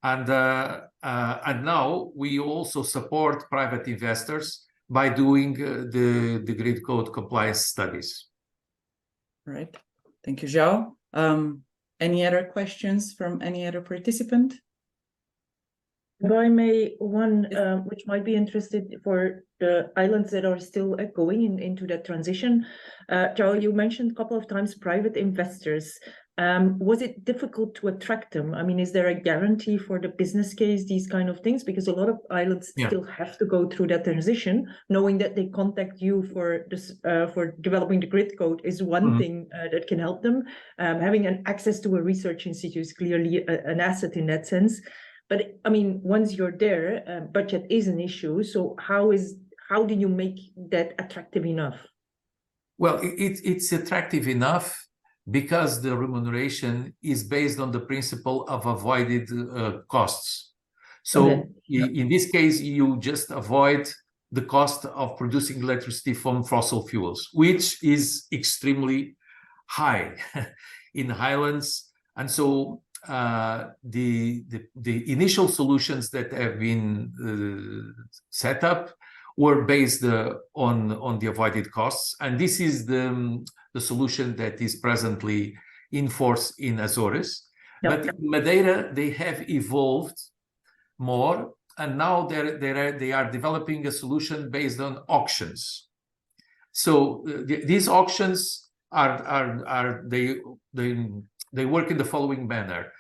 And now we also support private investors by doing the grid code compliance studies. Right. Thank you, João. Any other questions from any other participant? If I may, one which might be interested for the islands that are still going into that transition. João, you mentioned a couple of times private investors. Was it difficult to attract them? I mean, is there a guarantee for the business case, these kind of things? Because a lot of islands still have to go through that transition, knowing that they contact you for this, for developing the grid code is one thing that can help them. Having an access to a research institute is clearly an asset in that sense. But I mean, once you're there, budget is an issue. So how do you make that attractive enough? Well, it's attractive enough because the remuneration is based on the principle of avoided costs. So in this case, you just avoid the cost of producing electricity from fossil fuels, which is extremely high in highlands. And so the initial solutions that have been set up were based on the avoided costs, and this is the solution that is presently in force in Azores. But in Madeira, they have evolved more, and now they are developing a solution based on auctions. So these auctions they work in the following manner.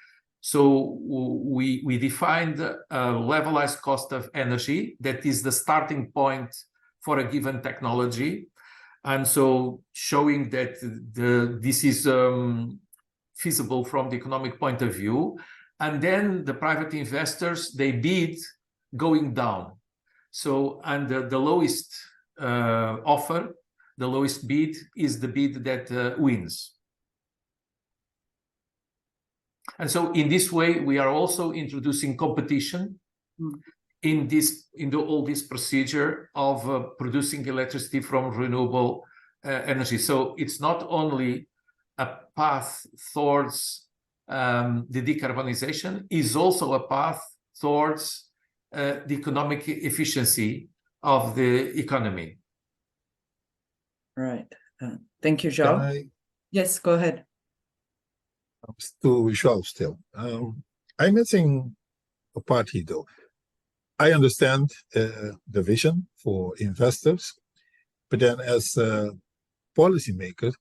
So we defined a levelized cost of energy that is the starting point for a given technology, and so showing that this is feasible from the economic point of view. And then the private investors, they bid going down. So and the lowest offer, the lowest bid is the bid that wins. And so in this way, we are also introducing competition in all this procedure of producing electricity from renewable energy. So it's not only a path towards the decarbonization, is also a path towards the economic efficiency of the economy. Right. Thank you, João. Yes, go ahead. To João still. I'm missing a part here though. I understand the vision for investors, but then as a policymaker,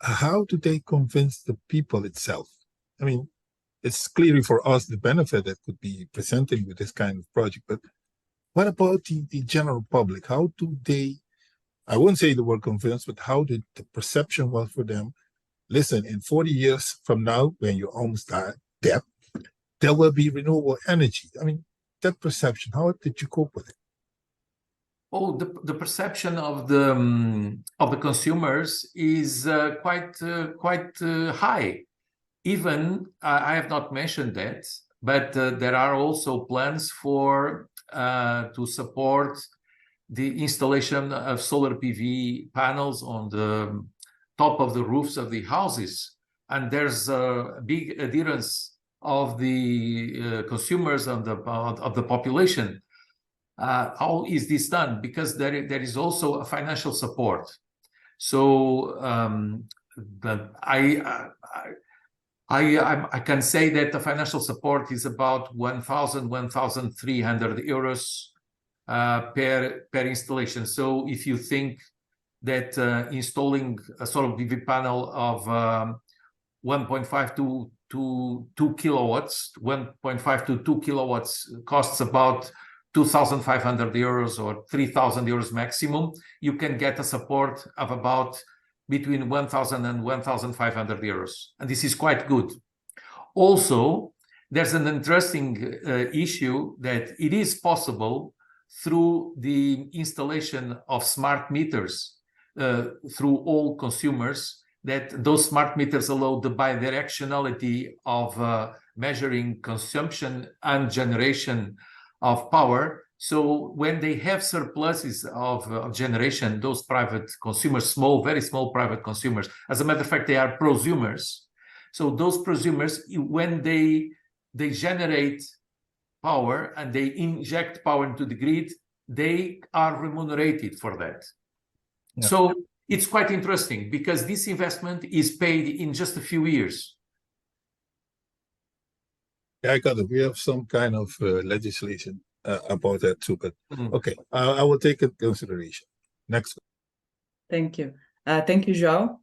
how do they convince the people itself? I mean, it's clearly for us the benefit that could be presented with this kind of project, but what about the general public? How do they, I wouldn't say the word convince, but how did the perception was for them? Listen, in 40 years from now, when you're almost dead, there will be renewable energy. I mean, that perception, how did you cope with it? Oh, the perception of the consumers is quite high. Even I have not mentioned that, but there are also plans for to support the installation of solar PV panels on the top of the roofs of the houses, and there's a big adherence of the consumers of the population. How is this done? Because there is also a financial support. So I can say that the financial support is about 1,300 euros per installation. So if you think that installing a solar PV panel of 1.5 to 2 kilowatts, 1.5 to 2 kilowatts costs about 2,500 euros or 3,000 euros maximum, you can get a support of about between 1,000 and 1,500 euros. And this is quite good. Also, there's an interesting issue that it is possible through the installation of smart meters through all consumers, that those smart meters allow the bidirectionality of measuring consumption and generation of power. So when they have surpluses of generation, those private consumers, very small private consumers, as a matter of fact, they are prosumers. So those prosumers, when they generate power and they inject power into the grid, they are remunerated for that. Yeah. So it's quite interesting because this investment is paid in just a few years. Yeah, I got it. We have some kind of legislation about that too, but okay, I will take it into consideration. Next. Thank you. Thank you, João.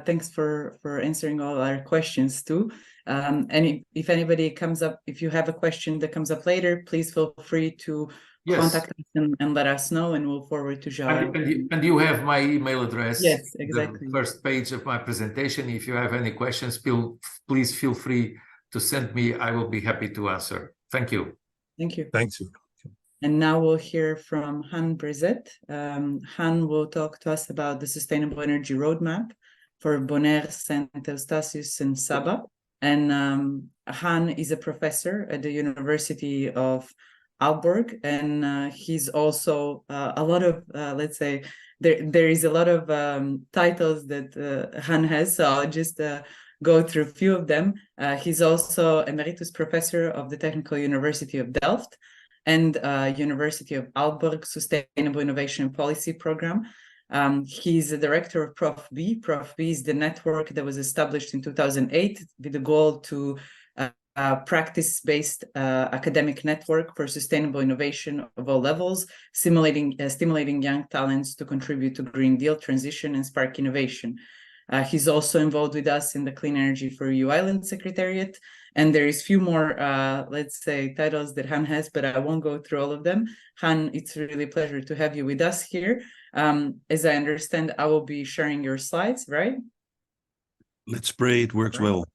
Thanks for answering all our questions too. And if anybody comes up, if you have a question that comes up later, please feel free to contact us and let us know, and we'll forward to João. And you have my email address. Yes, exactly. The first page of my presentation. If you have any questions, please feel free to send me. I will be happy to answer. Thank you. Thank you. Thanks. And now we'll hear from Han Brezet. Han will talk to us about the Sustainable Energy Roadmap for Bonaire, Saint Eustatius, and Saba. And Han is a professor at the University of Aalborg, and he's also a lot of, let's say, there is a lot of titles that Han has, so I'll just go through a few of them. He's also Emeritus Professor of the Technical University of Delft and University of Aalborg Sustainable Innovation and Policy Program. He's the director of Prof.B. Prof.B is the network that was established in 2008 with the goal to practice-based academic network for sustainable innovation of all levels, stimulating young talents to contribute to Green Deal transition and spark innovation. He's also involved with us in the Clean Energy for EU Island Secretariat, and there is few more, let's say, titles that Han has, but I won't go through all of them. Han, it's really a pleasure to have you with us here. As I understand, I will be sharing your slides, right? Let's pray it works well.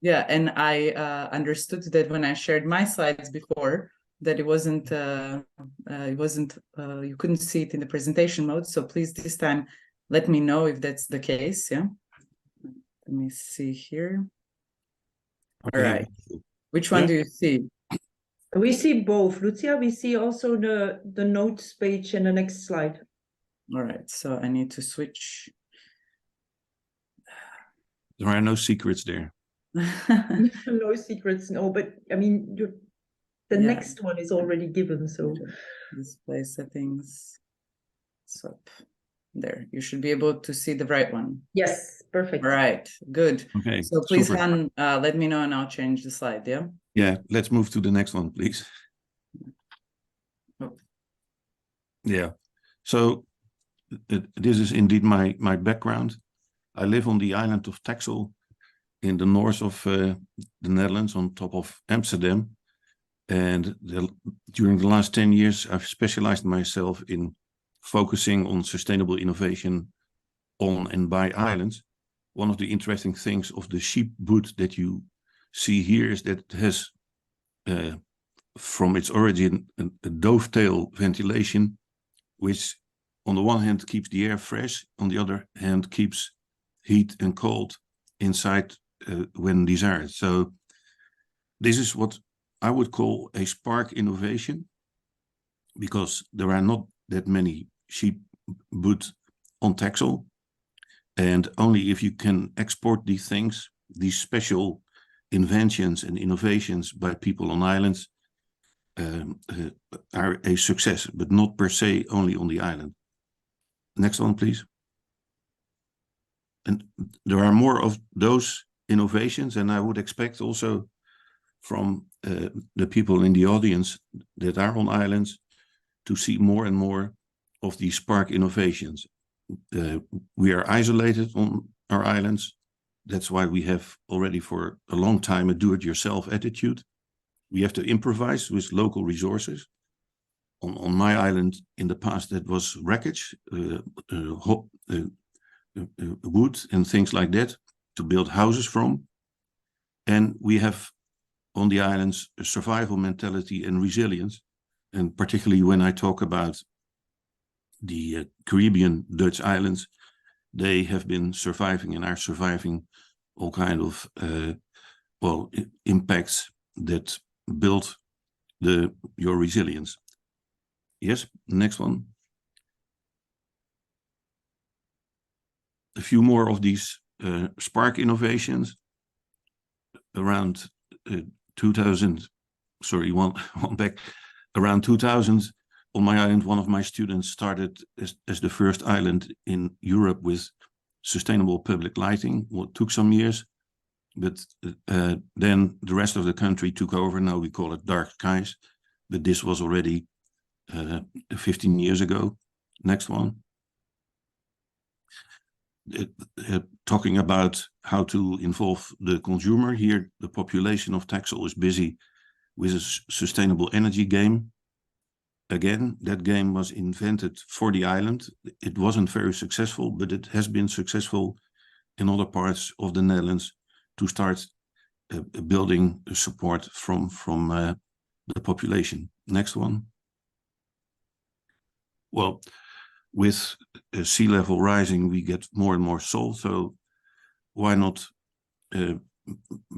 Yeah, and I understood that when I shared my slides before, that it wasn't, you couldn't see it in the presentation mode. So please this time, let me know if that's the case, yeah? Let me see here. All right. Which one do you see? We see both, Lucia. We see also the notes page and the next slide. All right, so I need to switch. There are no secrets there. No secrets, no, but I mean, the next one is already given, so. Display settings, so there, you should be able to see the right one. Yes, perfect. All right, good. Okay, so please, super. Han, let me know and I'll change the slide, yeah? Yeah, let's move to the next one, please. Oh. Yeah, so this is indeed my background. I live on the island of Texel in the north of the Netherlands, on top of Amsterdam. And during the last 10 years, I've specialized myself in focusing on sustainable innovation on and by islands. One of the interesting things of the sheep boot that you see here is that it has, from its origin, a dovetail ventilation, which on the one hand keeps the air fresh, on the other hand keeps heat and cold inside when desired. So this is what I would call a spark innovation, because there are not that many sheep boot on Texel, and only if you can export these things, these special inventions and innovations by people on islands are a success, but not per se only on the island. Next one, please. And there are more of those innovations, and I would expect also from the people in the audience that are on islands to see more and more of these spark innovations. We are isolated on our islands. That's why we have already for a long time a do-it-yourself attitude. We have to improvise with local resources. On my island in the past, that was wreckage, wood and things like that to build houses from. And we have on the islands a survival mentality and resilience. And particularly when I talk about the Caribbean Dutch islands, they have been surviving and are surviving all kind of impacts that build your resilience. Yes, next one. A few more of these spark innovations. Around 2000, sorry, one back. Around 2000, on my island, one of my students started as the first island in Europe with sustainable public lighting. Well, it took some years, but then the rest of the country took over. Now we call it dark skies, but this was already 15 years ago. Next one. Talking about how to involve the consumer. Here, the population of Texel is busy with a sustainable energy game. Again, that game was invented for the island. It wasn't very successful, but it has been successful in other parts of the Netherlands to start building support from the population. Next one. Well, with sea level rising, we get more and more salt. So why not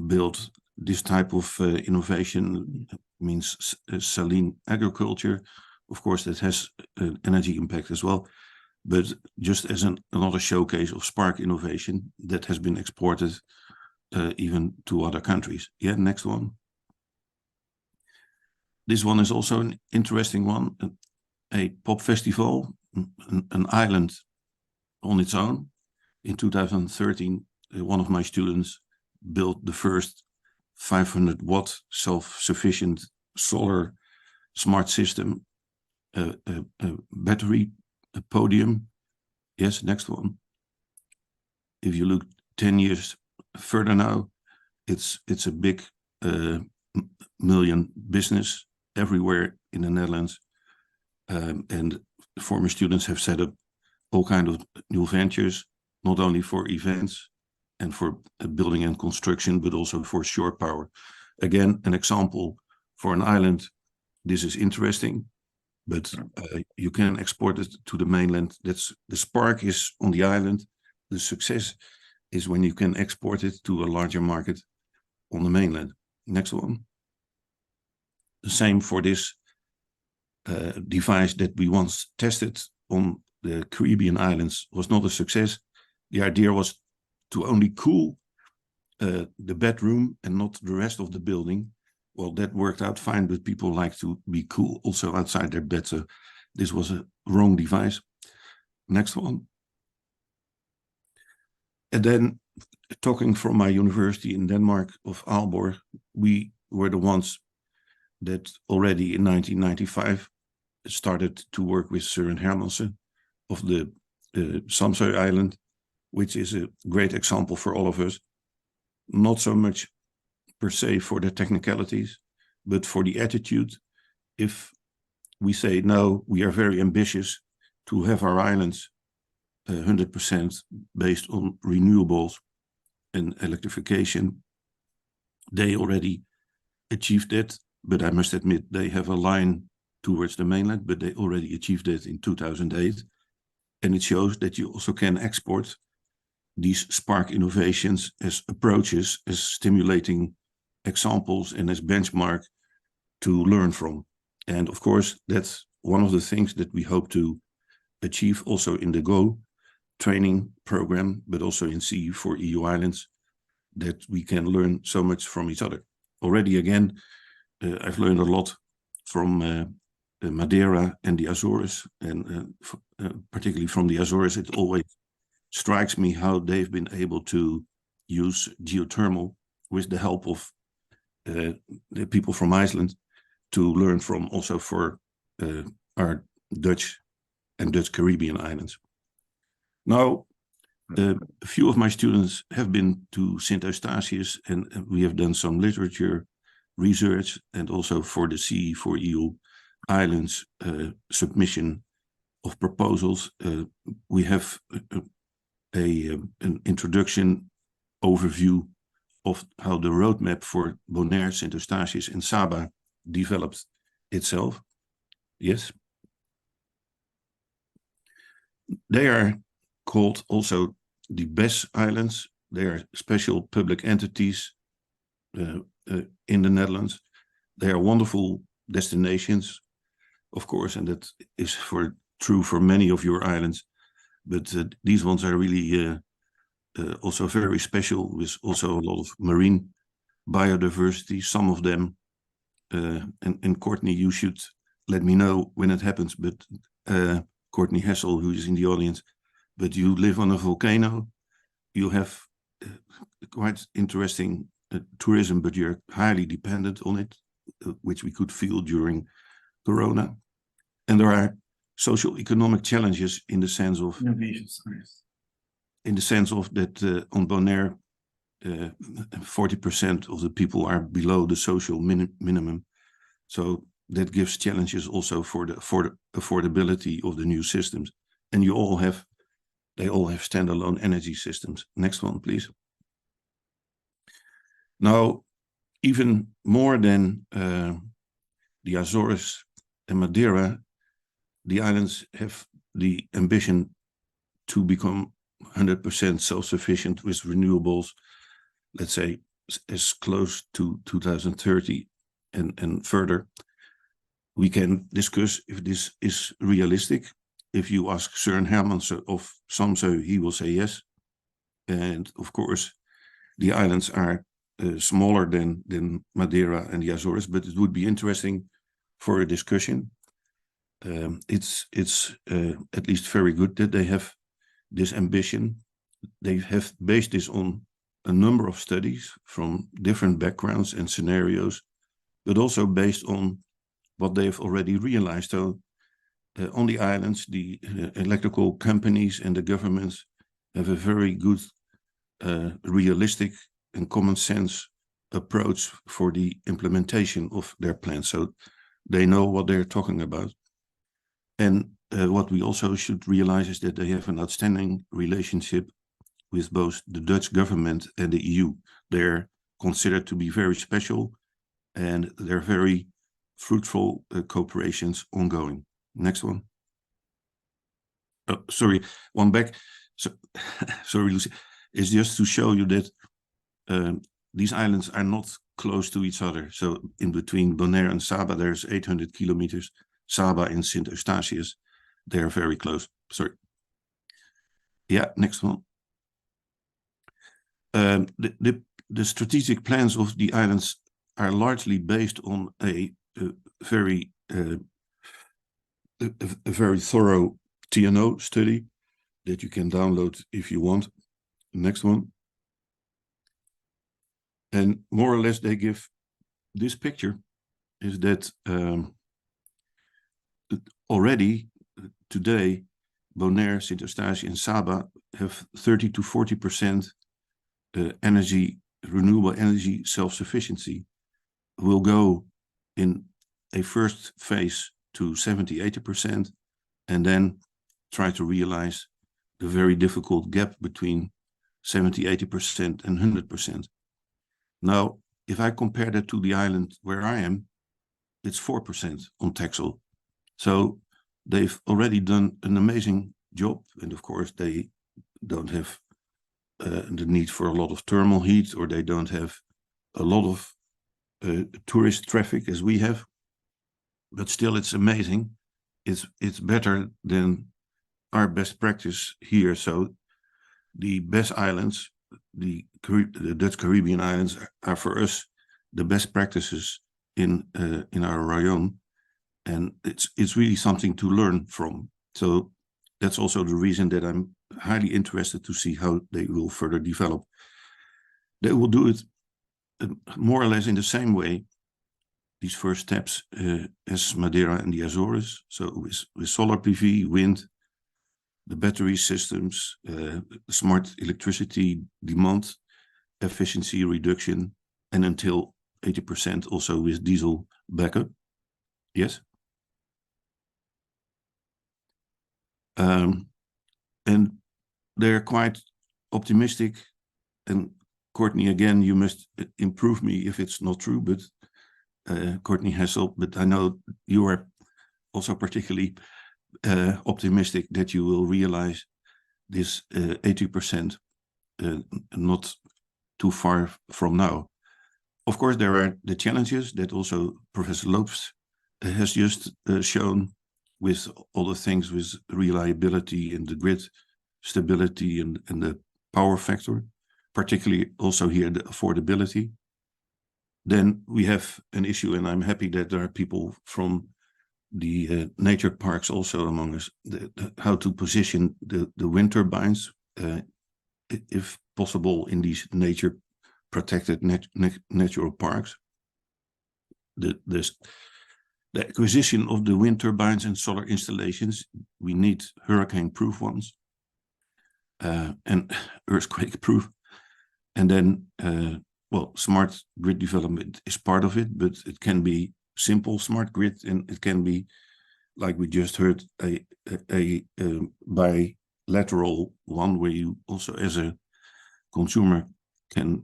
build this type of innovation? Means saline agriculture. Of course, that has an energy impact as well. But just as another showcase of spark innovation that has been exported even to other countries. Yeah, next one. This one is also an interesting one. A pop festival, an island on its own. In 2013, one of my students built the first 500 watt self-sufficient solar smart system, battery podium. Yes, next one. If you look 10 years further now, it's a big million business everywhere in the Netherlands. And former students have set up all kinds of new ventures, not only for events and for building and construction, but also for shore power. Again, an example for an island. This is interesting, but you can export it to the mainland. That's the spark is on the island. The success is when you can export it to a larger market on the mainland. Next one. The same for this device that we once tested on the Caribbean islands. Was not a success. The idea was to only cool the bedroom and not the rest of the building. Well, that worked out fine, but people like to be cool also outside their bed. So this was a wrong device. Next one. And then talking from my university in Denmark of Aalborg, we were the ones that already in 1995 started to work with Søren Hermansen of the Samsø Island, which is a great example for all of us. Not so much per se for the technicalities, but for the attitude. If we say, no, we are very ambitious to have our islands 100% based on renewables and electrification, they already achieved that. But I must admit, they have a line towards the mainland, but they already achieved it in 2008. And it shows that you also can export these spark innovations as approaches, as stimulating examples and as benchmark to learn from. And of course, that's one of the things that we hope to achieve also in the GO training program, but also in CE for EU islands, that we can learn so much from each other. Already again, I've learned a lot from Madeira and the Azores, and particularly from the Azores. It always strikes me how they've been able to use geothermal with the help of the people from Iceland to learn from, also for our Dutch and Dutch Caribbean islands. Now, a few of my students have been to Sint Eustatius, and we have done some literature research, and also for the CE for EU islands submission of proposals. We have an introduction overview of how the roadmap for Bonaire, Sint Eustatius, and Saba developed itself. Yes. They are called also the BES Islands. They are special public entities in the Netherlands. They are wonderful destinations, of course, and that is true for many of your islands. But these ones are really also very special, with also a lot of marine biodiversity. Some of them, and Courtney, you should let me know when it happens. But Courtney Hessel, who is in the audience, but you live on a volcano. You have quite interesting tourism, but you're highly dependent on it, which we could feel during Corona. And there are social economic challenges in the sense of that on Bonaire, 40% of the people are below the social minimum. So that gives challenges also for the affordability of the new systems. And they all have standalone energy systems. Next one, please. Now, even more than the Azores and Madeira, the islands have the ambition to become 100% self-sufficient with renewables, let's say as close to 2030 and further. We can discuss if this is realistic. If you ask Søren Hermansen of SAMSO, he will say yes. And of course, the islands are smaller than Madeira and the Azores, but it would be interesting for a discussion. It's at least very good that they have this ambition. They have based this on a number of studies from different backgrounds and scenarios, but also based on what they've already realized. So on the islands, the electrical companies and the governments have a very good, realistic and common sense approach for the implementation of their plans. So they know what they're talking about. And what we also should realize is that they have an outstanding relationship with both the Dutch government and the EU. They're considered to be very special, and they're very fruitful cooperations ongoing. Next one. Oh, sorry, one back. So, sorry, Lucy. It's just to show you that these islands are not close to each other. So in between Bonaire and Saba, there's 800 kilometers. Saba and Sint Eustatius, they're very close. Sorry. Yeah, next one. The strategic plans of the islands are largely based on a very thorough TNO study that you can download if you want. Next one. And more or less they give this picture is that already today Bonaire, Sint Eustatius and Saba have 30 to 40% renewable energy self-sufficiency. Will go in a first phase to 70-80%, and then try to realize the very difficult gap between 70-80% and 100%. Now, if I compare that to the island where I am, it's 4% on Texel. So they've already done an amazing job, and of course they don't have the need for a lot of thermal heat, or they don't have a lot of tourist traffic as we have, but still it's amazing. It's better than our best practice here. So the best islands, the Dutch Caribbean islands, are for us the best practices in our rayon, and it's really something to learn from. So that's also the reason that I'm highly interested to see how they will further develop. They will do it more or less in the same way, these first steps, as Madeira and the Azores. So with solar PV, wind, the battery systems, smart electricity demand, efficiency reduction, and until 80% also with diesel backup. Yes? And they're quite optimistic. And Courtney, again, you must improve me if it's not true, but Courtney Hessel, but I know you are also particularly optimistic that you will realize this 80% not too far from now. Of course, there are the challenges that also Professor Lopes has just shown, with all the things with reliability and the grid stability and the power factor, particularly also here the affordability. Then we have an issue, and I'm happy that there are people from nature parks also among us, how to position the wind turbines, if possible, in these nature protected natural parks. The acquisition of the wind turbines and solar installations, we need hurricane-proof ones and earthquake-proof. And then, well, smart grid development is part of it, but it can be simple smart grid, and it can be, like we just heard, a bilateral one where you also, as a consumer, can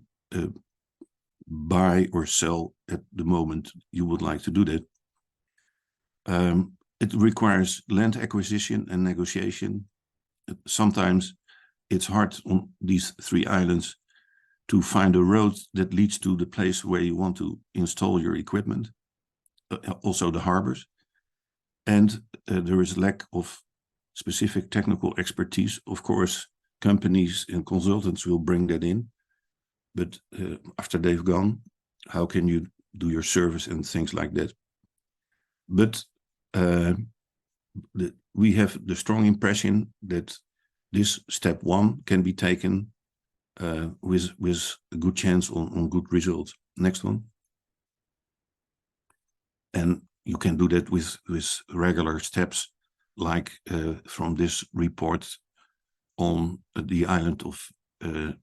buy or sell at the moment you would like to do that. It requires land acquisition and negotiation. Sometimes it's hard on these 3 islands to find a road that leads to the place where you want to install your equipment, also the harbors. And there is lack of specific technical expertise. Of course, companies and consultants will bring that in, but after they've gone, how can you do your service and things like that? But we have the strong impression that this step 1 can be taken with a good chance on good results. Next one. And you can do that with regular steps, like from this report on the island of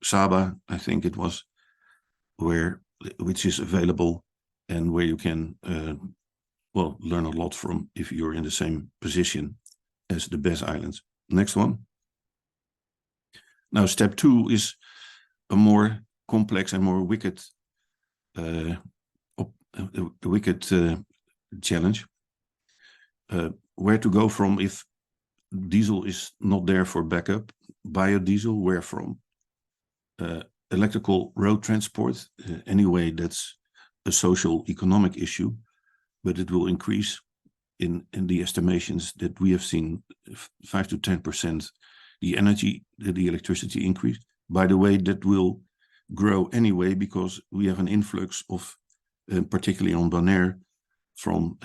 Saba, I think it was, which is available and where you can well, learn a lot from if you're in the same position as the BESS islands. Next one. Now, step 2 is a more complex and more wicked challenge. Where to go from if diesel is not there for backup? Biodiesel, where from? Electrical road transport, anyway, that's a social economic issue, but it will increase in the estimations that we have seen 5 to 10%. The electricity increase. By the way, that will grow anyway because we have an influx of, particularly on Bonaire, from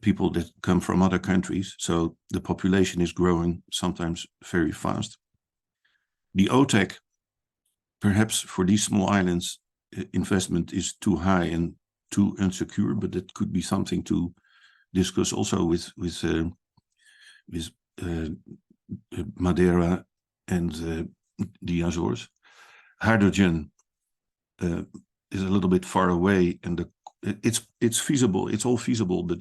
people that come from other countries. So the population is growing sometimes very fast. The OTEC, perhaps for these small islands, investment is too high and too insecure, but it could be something to discuss also with Madeira and the Azores. Hydrogen is a little bit far away, and it's feasible. It's all feasible, but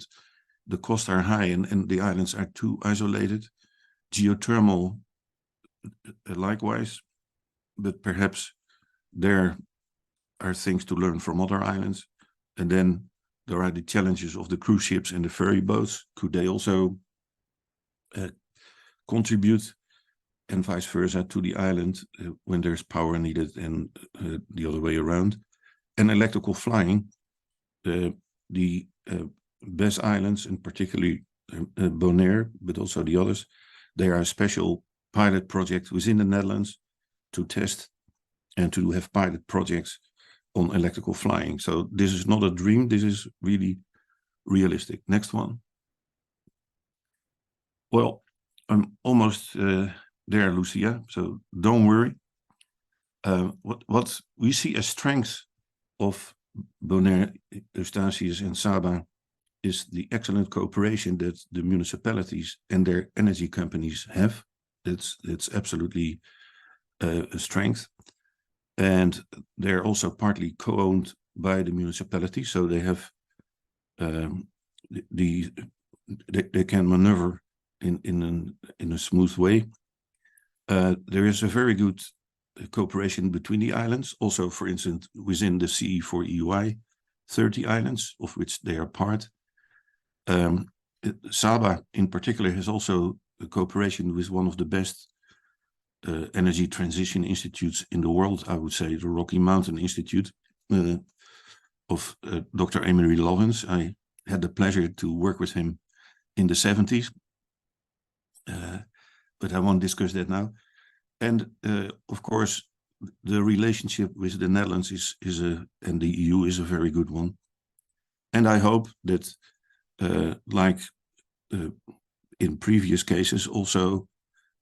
the costs are high, and the islands are too isolated. Geothermal, likewise, but perhaps there are things to learn from other islands. And then there are the challenges of the cruise ships and the ferry boats. Could they also contribute, and vice versa, to the island when there's power needed, and the other way around? And electrical flying, the BESS islands, and particularly Bonaire, but also the others, they are a special pilot project within the Netherlands to test and to have pilot projects on electrical flying. So this is not a dream, this is really realistic. Next one. Well, I'm almost there, Lucia, so don't worry. What we see as strength of Bonaire, Eustatius and Saba is the excellent cooperation that the municipalities and their energy companies have. That's absolutely a strength. And they're also partly co-owned by the municipality, so they have they can maneuver in a smooth way. There is a very good cooperation between the islands. Also, for instance, within the CE4EUI, 30 islands, of which they are part. Saba, in particular, has also a cooperation with one of the best energy transition institutes in the world, I would say, the Rocky Mountain Institute of Dr. Emery Lovins. I had the pleasure to work with him in the 70s, but I won't discuss that now. And of course, the relationship with the Netherlands and the EU is a very good one. And I hope that like in previous cases, also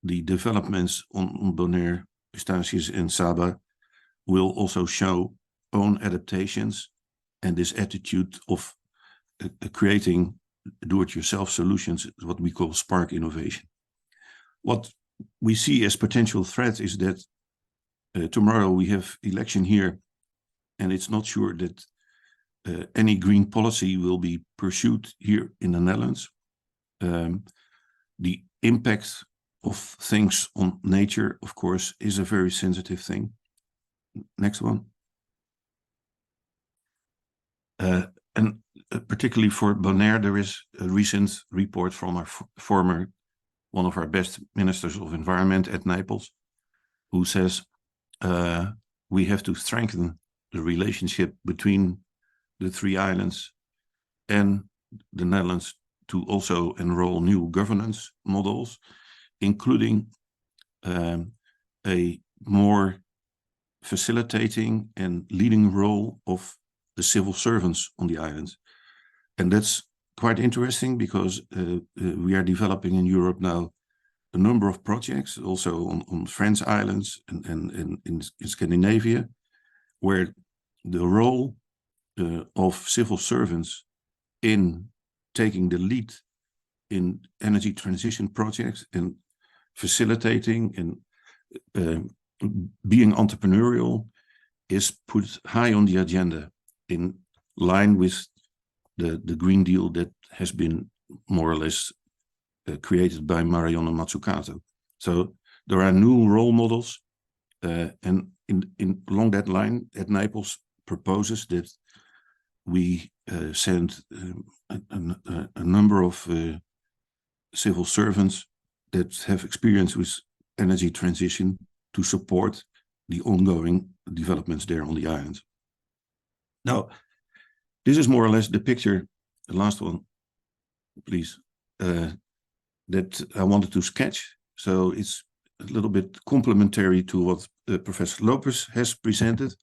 the developments on Bonaire, Eustatius, and Saba will also show own adaptations and this attitude of creating do-it-yourself solutions, what we call spark innovation. What we see as potential threat is that tomorrow we have election here, and it's not sure that any green policy will be pursued here in the Netherlands. The impact of things on nature, of course, is a very sensitive thing. Next one. And particularly for Bonaire, there is a recent report from our one of our best ministers of environment at Naples, who says we have to strengthen the relationship between the three islands and the Netherlands to also enroll new governance models, including a more facilitating and leading role of the civil servants on the islands. And that's quite interesting because we are developing in Europe now a number of projects, also on French islands and in Scandinavia, where the role of civil servants in taking the lead in energy transition projects and facilitating and being entrepreneurial is put high on the agenda, in line with the Green Deal that has been more or less created by Mariano Mazzucato. So there are new role models, and along that line, at Naples proposes that we send a number of civil servants that have experience with energy transition to support the ongoing developments there on the islands. Now, this is more or less the picture, the last one, please, that I wanted to sketch. So it's a little bit complementary to what Professor Lopez has presented,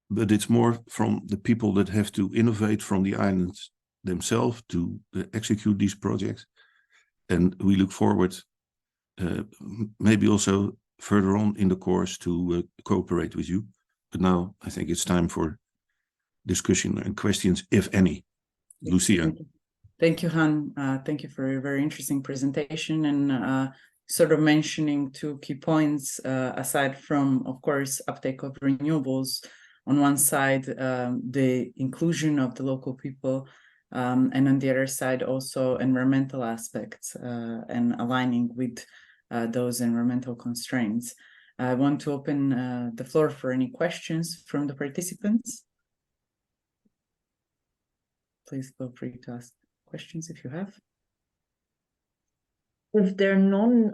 but it's more from the people that have to innovate from the islands themselves to execute these projects. And we look forward, maybe also further on in the course, to cooperate with you. But now I think it's time for discussion and questions, if any. Lucia. Thank you, Han. Thank you for a very interesting presentation and sort of mentioning two key points, aside from, of course, uptake of renewables. On one side, the inclusion of the local people, and on the other side, also environmental aspects and aligning with those environmental constraints. I want to open the floor for any questions from the participants. Please feel free to ask questions if you have. If there are none,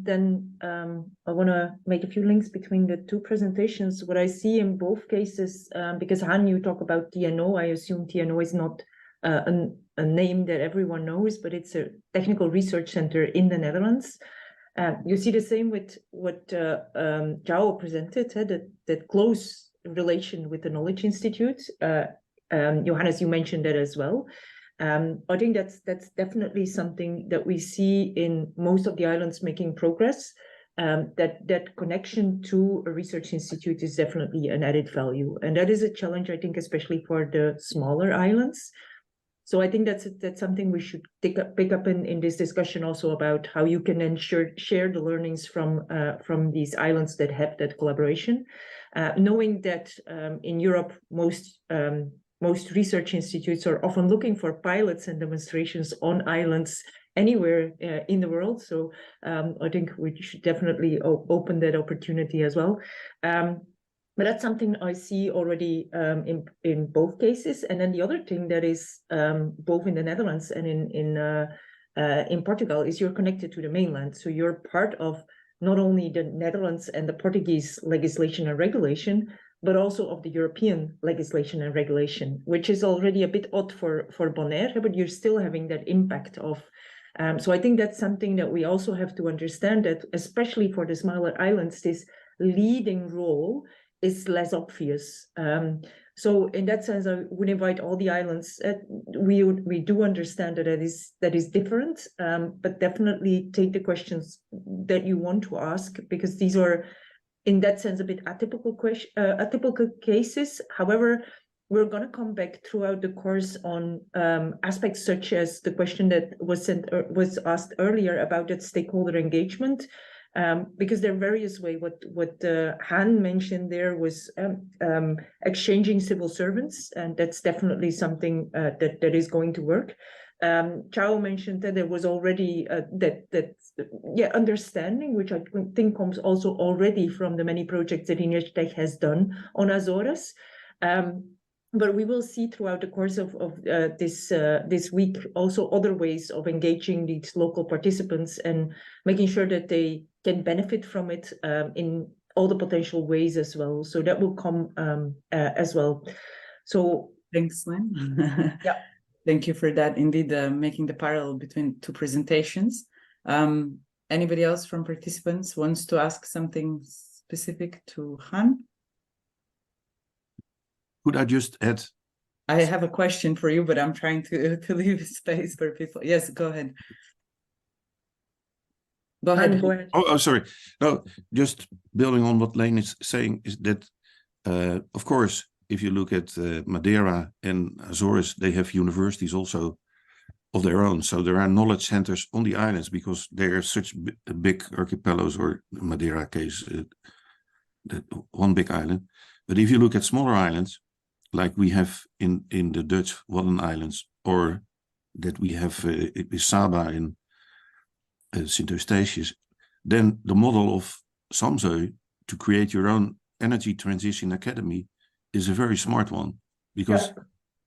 then I want to make a few links between the two presentations. What I see in both cases, because Han, you talk about TNO, I assume TNO is not a name that everyone knows, but it's a technical research center in the Netherlands. You see the same with what João presented, that close relation with the Knowledge Institute. Johannes, you mentioned that as well. I think that's definitely something that we see in most of the islands making progress. That connection to a research institute is definitely an added value, and that is a challenge, I think, especially for the smaller islands. So I think that's something we should pick up in this discussion also, about how you can ensure share the learnings from these islands that have that collaboration, knowing that in Europe most research institutes are often looking for pilots and demonstrations on islands anywhere in the world. So I think we should definitely open that opportunity as well. But that's something I see already in both cases. And then the other thing that is both in the Netherlands and in Portugal is you're connected to the mainland. So you're part of not only the Netherlands and the Portuguese legislation and regulation, but also of the European legislation and regulation, which is already a bit odd for Bonaire, but you're still having that impact of. So I think that's something that we also have to understand, that especially for the smaller islands, this leading role is less obvious. So in that sense, I would invite all the islands. We do understand that that is different, but definitely take the questions that you want to ask, because these are, in that sense, a bit atypical cases. However, we're going to come back throughout the course on aspects such as the question that was asked earlier about that stakeholder engagement. Because there are various ways. What Han mentioned there was exchanging civil servants, and that's definitely something that is going to work. Chao mentioned that there was already understanding, which I think comes also already from the many projects that INESTEC has done on Azores. But we will see throughout the course of this week also other ways of engaging these local participants and making sure that they can benefit from it in all the potential ways as well. So that will come as well. So thanks, Lynn. Yeah. Thank you for that. Indeed, making the parallel between two presentations. Anybody else from participants wants to ask something specific to Han? Could I just add? I have a question for you, but I'm trying to leave space for people. Yes, go ahead. Go ahead. Go ahead. Oh, sorry. No, just building on what Lane is saying is that, of course, if you look at Madeira and Azores, they have universities also of their own. So there are knowledge centers on the islands because they are such big archipelagos, or Madeira case, that one big island. But if you look at smaller islands, like we have in the Dutch Wadden Islands, or that we have Saba in Sint Eustatius, then the model of SAMSO to create your own energy transition academy is a very smart one, because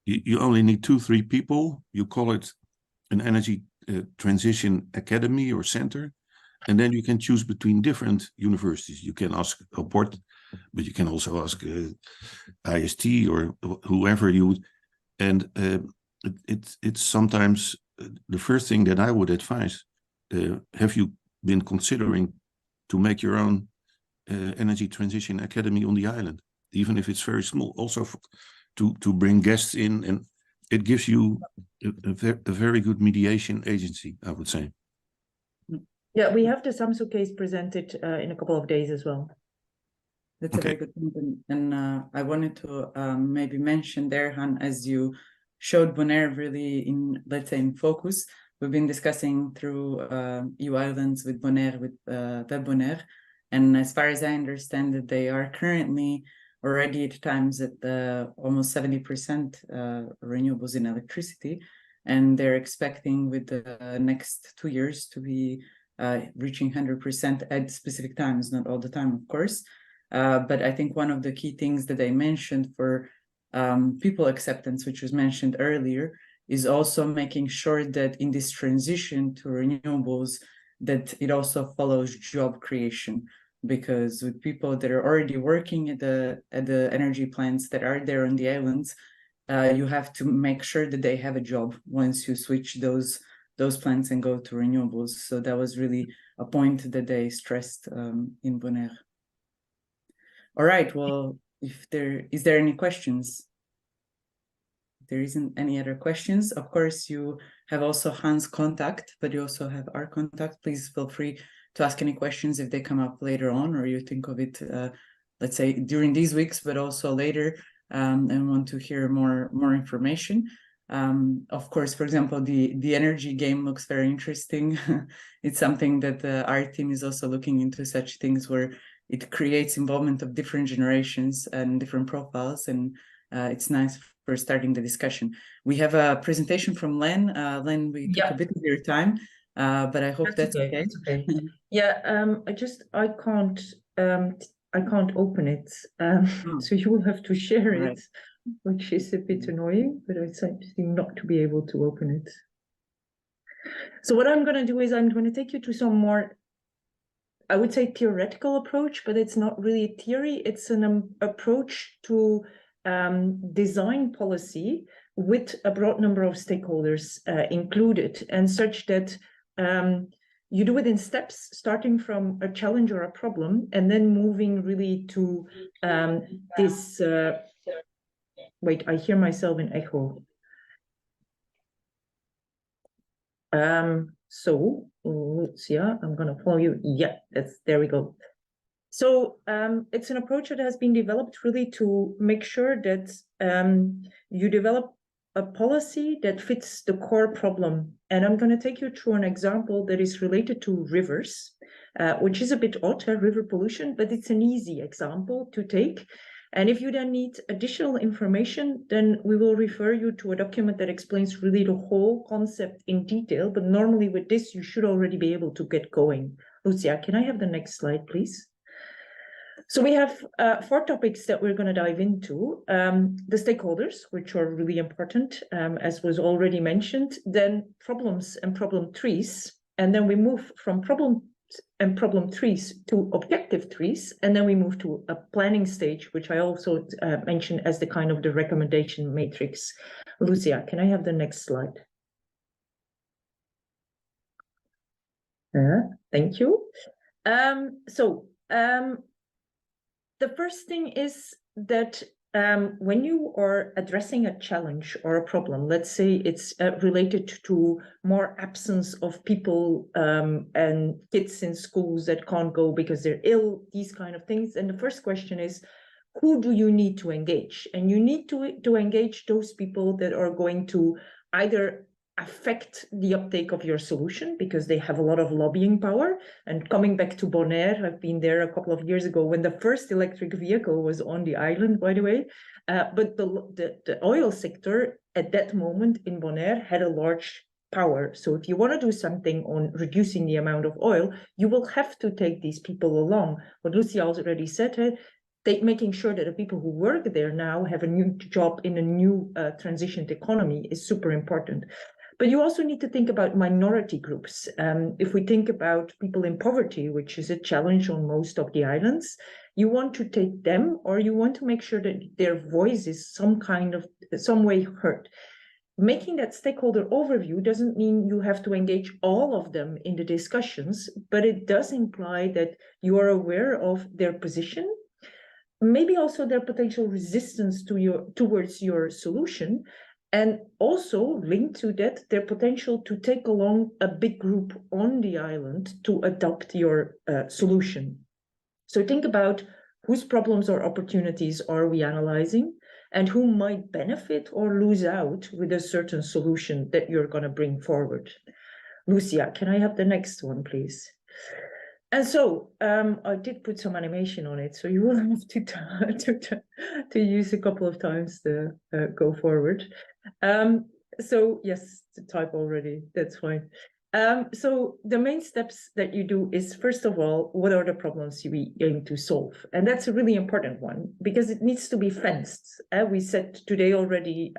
you only need 2-3 people. You call it an energy transition academy or center, and then you can choose between different universities. You can ask Oport, but you can also ask IST or whoever you would. And it's sometimes the first thing that I would advise. Have you been considering to make your own energy transition academy on the island, even if it's very small, also to bring guests in, and it gives you a very good mediation agency, I would say. Yeah, we have the SAMSO case presented in a couple of days as well. That's a very good point. And I wanted to maybe mention there, Han, as you showed Bonaire really in, let's say, in focus. We've been discussing through EU Islands with Bonaire, with Web Bonaire. And as far as I understand that they are currently already at times at almost 70% renewables in electricity. And they're expecting with the next 2 years to be reaching 100% at specific times, not all the time, of course. But I think one of the key things that I mentioned for people acceptance, which was mentioned earlier, is also making sure that in this transition to renewables, that it also follows job creation. Because with people that are already working at the energy plants that are there on the islands, you have to make sure that they have a job once you switch those plants and go to renewables. So that was really a point that they stressed in Bonaire. All right, well, is there any questions? If there isn't any other questions, of course, you have also Hans' contact, but you also have our contact. Please feel free to ask any questions if they come up later on, or you think of it, let's say, during these weeks, but also later, and want to hear more information. Of course, for example, the energy game looks very interesting. It's something that our team is also looking into, such things where it creates involvement of different generations and different profiles, and it's nice for starting the discussion. We have a presentation from Len. Len, we took a bit of your time, but I hope that's okay. That's okay. Yeah, I can't open it, so you will have to share it, which is a bit annoying, but I seem not to be able to open it. So what I'm going to do is I'm going to take you to some more, I would say, theoretical approach, but it's not really a theory. It's an approach to design policy with a broad number of stakeholders included, and such that you do it in steps, starting from a challenge or a problem, and then moving really to this Wait, I hear myself in echo. So Lucia, I'm gonna follow you. Yeah, there we go. So it's an approach that has been developed really to make sure that you develop a policy that fits the core problem. And I'm going to take you through an example that is related to rivers, which is a bit odd, river pollution, but it's an easy example to take. And if you then need additional information, then we will refer you to a document that explains really the whole concept in detail. But normally with this, you should already be able to get going. Lucia, can I have the next slide, please? So we have 4 topics that we're going to dive into. The stakeholders, which are really important, as was already mentioned, then problems and problem trees, and then we move from problems and problem trees to objective trees, and then we move to a planning stage, which I also mentioned as the kind of the recommendation matrix. Lucia, can I have the next slide? Thank you. The first thing is that when you are addressing a challenge or a problem, let's say it's related to more absence of people and kids in schools that can't go because they're ill, these kind of things. And the first question is, who do you need to engage? And you need to engage those people that are going to either affect the uptake of your solution because they have a lot of lobbying power. And coming back to Bonaire, I've been there a couple of years ago when the first electric vehicle was on the island, by the way. But the oil sector at that moment in Bonaire had a large power. So if you want to do something on reducing the amount of oil, you will have to take these people along. What Lucia already said, making sure that the people who work there now have a new job in a new transitioned economy is super important. But you also need to think about minority groups. If we think about people in poverty, which is a challenge on most of the islands, you want to take them, or you want to make sure that their voice is some way heard. Making that stakeholder overview doesn't mean you have to engage all of them in the discussions, but it does imply that you are aware of their position, maybe also their potential resistance towards your solution, and also linked to that, their potential to take along a big group on the island to adopt your solution. So think about whose problems or opportunities are we analyzing, and who might benefit or lose out with a certain solution that you're going to bring forward. Lucia, can I have the next one, please? And so I did put some animation on it, so you will have to use a couple of times to go forward. So yes, to type already, that's fine. So the main steps that you do is, first of all, what are the problems you aim to solve? And that's a really important one because it needs to be fenced. We said today already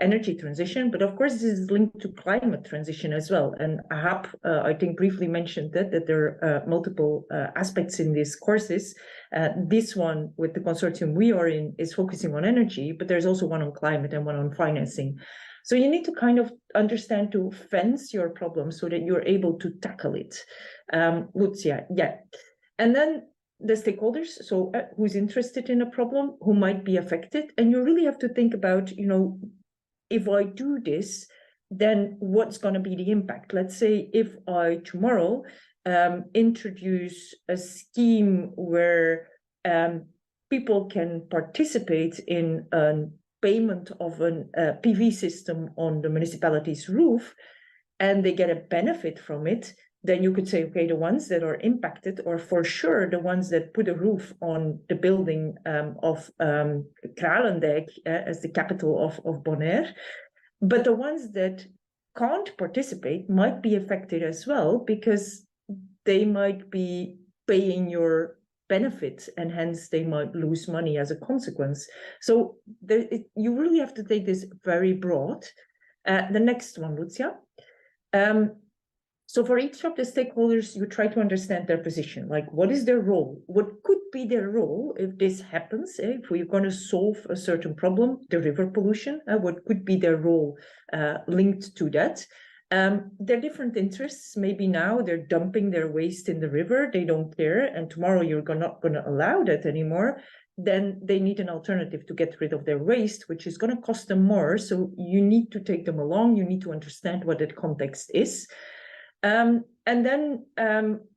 energy transition, but of course this is linked to climate transition as well. And Ahab, I think, briefly mentioned that there are multiple aspects in these courses. This one with the consortium we are in is focusing on energy, but there's also one on climate and one on financing. So you need to kind of understand to fence your problem so that you're able to tackle it. Lucia, yeah. And then the stakeholders, so who's interested in a problem, who might be affected. And you really have to think about, if I do this, then what's going to be the impact? Let's say if I tomorrow introduce a scheme where people can participate in a payment of a PV system on the municipality's roof, and they get a benefit from it, then you could say, okay, the ones that are impacted are for sure the ones that put a roof on the building of Kralendijk as the capital of Bonaire. But the ones that can't participate might be affected as well because they might be paying your benefits and hence they might lose money as a consequence. So you really have to take this very broad. The next one, Lucia. So for each of the stakeholders, you try to understand their position, like what is their role? What could be their role if this happens? If we're going to solve a certain problem, the river pollution, what could be their role linked to that? Their different interests, maybe now they're dumping their waste in the river, they don't care, and tomorrow you're not going to allow that anymore. then they need an alternative to get rid of their waste, which is going to cost them more. So you need to take them along. You need to understand what that context is. And then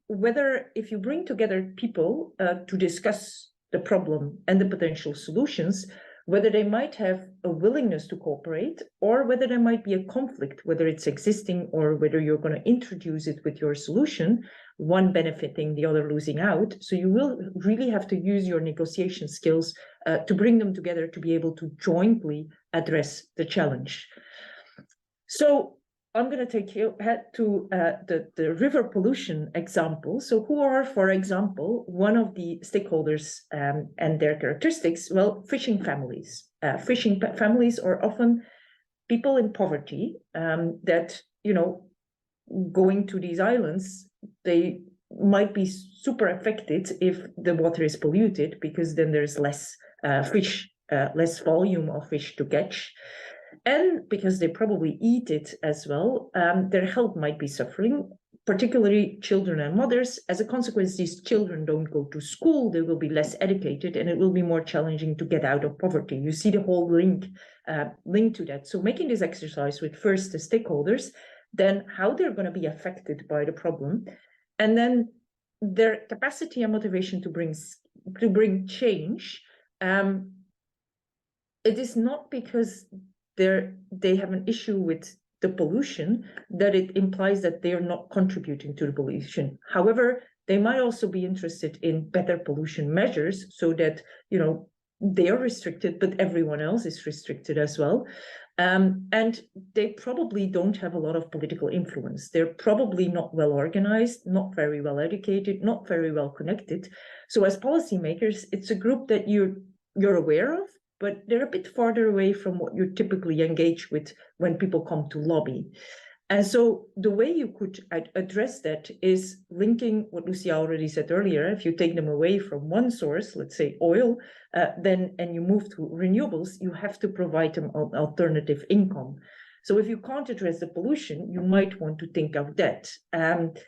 whether if you bring together people to discuss the problem and the potential solutions, whether they might have a willingness to cooperate or whether there might be a conflict, whether it's existing or whether you're going to introduce it with your solution, one benefiting, the other losing out. So you will really have to use your negotiation skills to bring them together to be able to jointly address the challenge. So I'm going to take you to the river pollution example. So who are, for example, one of the stakeholders and their characteristics? Well, fishing families. Fishing families are often people in poverty that, you know, going to these islands, they might be super affected if the water is polluted, because then there's less fish, less volume of fish to catch. And because they probably eat it as well, their health might be suffering, particularly children and mothers. As a consequence, these children don't go to school, they will be less educated, and it will be more challenging to get out of poverty. You see the whole link to that. So making this exercise with first the stakeholders, then how they're going to be affected by the problem, and then their capacity and motivation to bring change. It is not because they have an issue with the pollution that it implies that they are not contributing to the pollution. However, they might also be interested in better pollution measures so that, you know, they are restricted, but everyone else is restricted as well. And they probably don't have a lot of political influence. They're probably not well organized, not very well educated, not very well connected. So as policymakers, it's a group that you're aware of, but they're a bit farther away from what you typically engage with when people come to lobby. And so the way you could address that is linking what Lucia already said earlier. If you take them away from one source, let's say oil, and you move to renewables, you have to provide them an alternative income. So if you can't address the pollution, you might want to think of that. And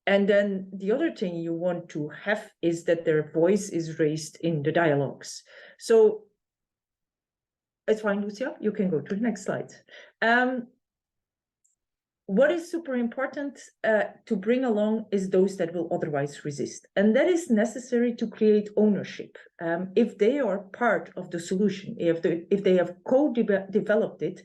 then the other thing you want to have is that their voice is raised in the dialogues. So it's fine, Lucia, you can go to the next slide. What is super important to bring along is those that will otherwise resist. And that is necessary to create ownership. If they are part of the solution, if they have co-developed it,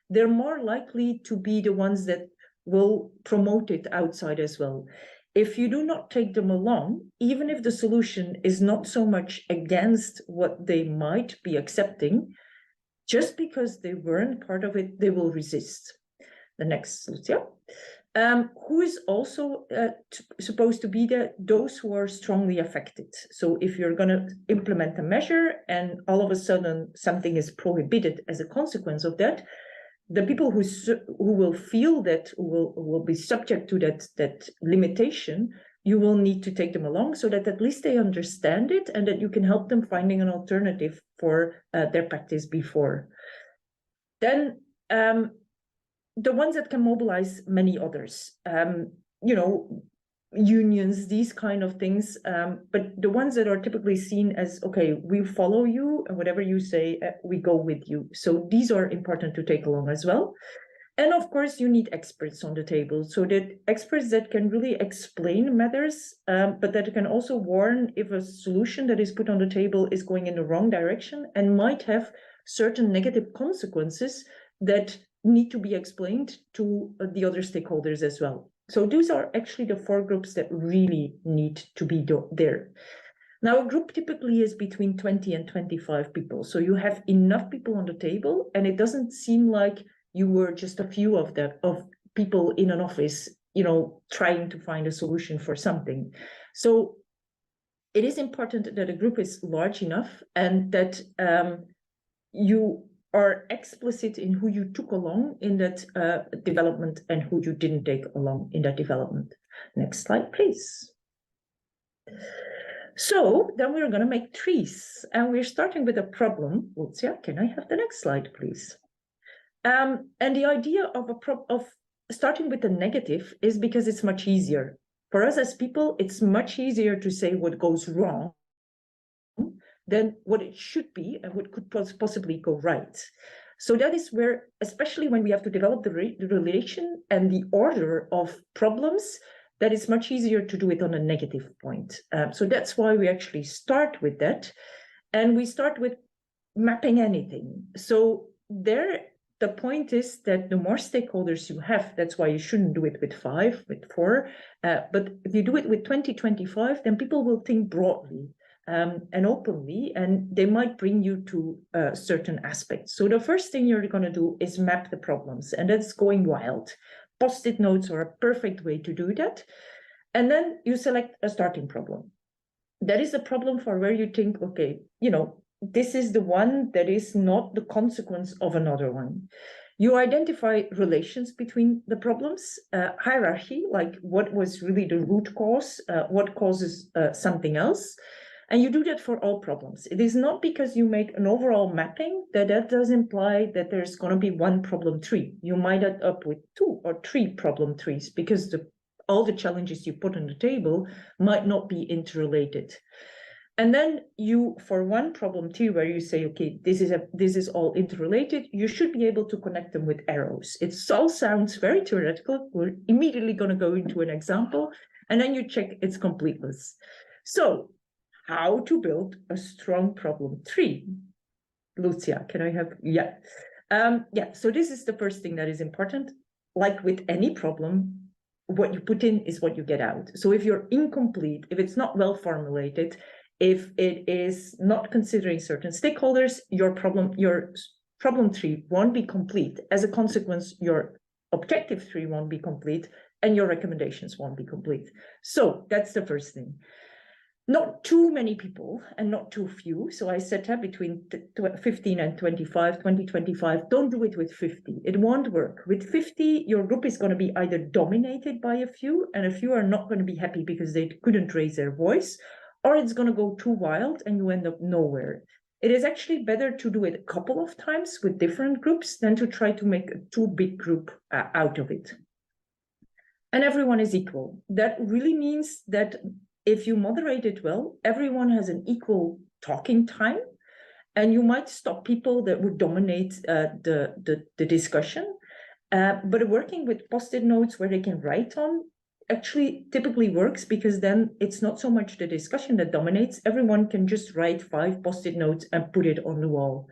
they're more likely to be the ones that will promote it outside as well. If you do not take them along, even if the solution is not so much against what they might be accepting, just because they weren't part of it, they will resist. The next, Lucia. Who is also supposed to be those who are strongly affected. So if you're going to implement a measure and all of a sudden something is prohibited as a consequence of that, the people who will feel that, will be subject to that limitation, you will need to take them along so that at least they understand it and that you can help them finding an alternative for their practice before. Then the ones that can mobilize many others, you know, unions, these kind of things, but the ones that are typically seen as, okay, we follow you and whatever you say, we go with you. So these are important to take along as well. And of course, you need experts on the table, so that experts that can really explain matters, but that can also warn if a solution that is put on the table is going in the wrong direction and might have certain negative consequences that need to be explained to the other stakeholders as well. So those are actually the 4 groups that really need to be there. Now, a group typically is between 20 and 25 people. So you have enough people on the table, and it doesn't seem like you were just a few of people in an office, you know, trying to find a solution for something. So it is important that a group is large enough and that you are explicit in who you took along in that development and who you didn't take along in that development. Next slide, please. So then we're going to make trees, and we're starting with a problem. Lucia, can I have the next slide, please? And the idea of starting with the negative is because it's much easier. For us as people, it's much easier to say what goes wrong than what it should be and what could possibly go right. So that is where, especially when we have to develop the relation and the order of problems, that is much easier to do it on a negative point. So that's why we actually start with that. And we start with mapping anything. So there, the point is that the more stakeholders you have, that's why you shouldn't do it with 5, with 4. But if you do it with 20, 25, then people will think broadly and openly, and they might bring you to certain aspects. So the first thing you're going to do is map the problems, and that's going wild. Post-it notes are a perfect way to do that. And then you select a starting problem. That is a problem for where you think, okay, you know, this is the one that is not the consequence of another one. You identify relations between the problems, hierarchy, like what was really the root cause, what causes something else. And you do that for all problems. It is not because you make an overall mapping that does imply that there's going to be one problem tree. You might end up with 2 or 3 problem trees because all the challenges you put on the table might not be interrelated. And then you, for one problem tree where you say, okay, this is all interrelated, you should be able to connect them with arrows. It all sounds very theoretical. We're immediately going to go into an example, and then you check its completeness. So, how to build a strong problem tree? Lucia, can I have, yeah. So this is the first thing that is important. Like with any problem, what you put in is what you get out. So if you're incomplete, if it's not well formulated, if it is not considering certain stakeholders, your problem tree won't be complete. As a consequence, your objective tree won't be complete and your recommendations won't be complete. So that's the first thing. Not too many people and not too few. So I set up between 15 and 25, 20, 25. Don't do it with 50. It won't work. With 50, your group is going to be either dominated by a few, and a few are not going to be happy because they couldn't raise their voice, or it's going to go too wild and you end up nowhere. It is actually better to do it a couple of times with different groups than to try to make a too big group out of it. And everyone is equal. That really means that if you moderate it well, everyone has an equal talking time, and you might stop people that would dominate the discussion. But working with post-it notes where they can write on actually typically works, because then it's not so much the discussion that dominates. Everyone can just write 5 post-it notes and put it on the wall.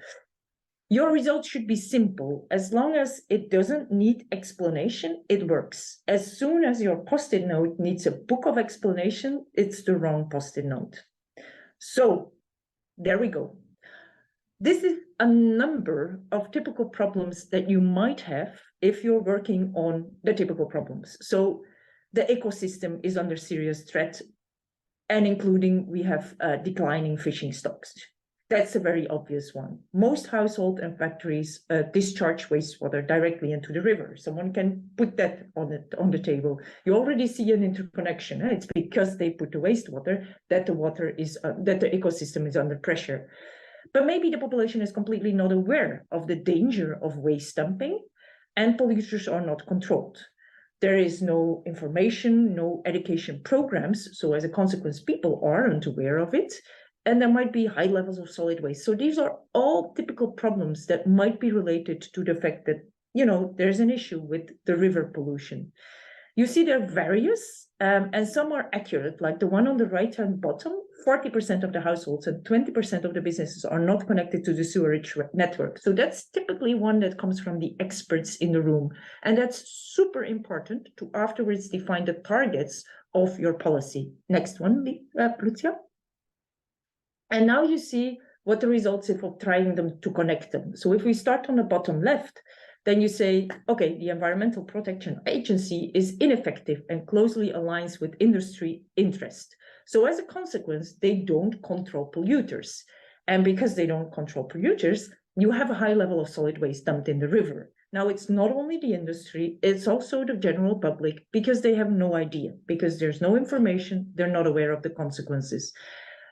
Your results should be simple. As long as it doesn't need explanation, it works. As soon as your post-it note needs a book of explanation, it's the wrong post-it note. So there we go. This is a number of typical problems that you might have if you're working on the typical problems. So the ecosystem is under serious threat, and including we have declining fishing stocks. That's a very obvious one. Most households and factories discharge wastewater directly into the river. Someone can put that on the table. You already see an interconnection. It's because they put the wastewater that the water is that the ecosystem is under pressure. But maybe the population is completely not aware of the danger of waste dumping, and polluters are not controlled. There is no information, no education programs. So as a consequence, people aren't aware of it. And there might be high levels of solid waste. So these are all typical problems that might be related to the fact that, you know, there's an issue with the river pollution. You see there are various, and some are accurate, like the one on the right-hand bottom. 40% of the households and 20% of the businesses are not connected to the sewerage network. So that's typically one that comes from the experts in the room. And that's super important to afterwards define the targets of your policy. Next one, Lucia. And now you see what the results is of trying them to connect them. So if we start on the bottom left, then you say, okay, the Environmental Protection Agency is ineffective and closely aligns with industry interest. So as a consequence, they don't control polluters. And because they don't control polluters, you have a high level of solid waste dumped in the river. Now, it's not only the industry, it's also the general public, because they have no idea, because there's no information, they're not aware of the consequences.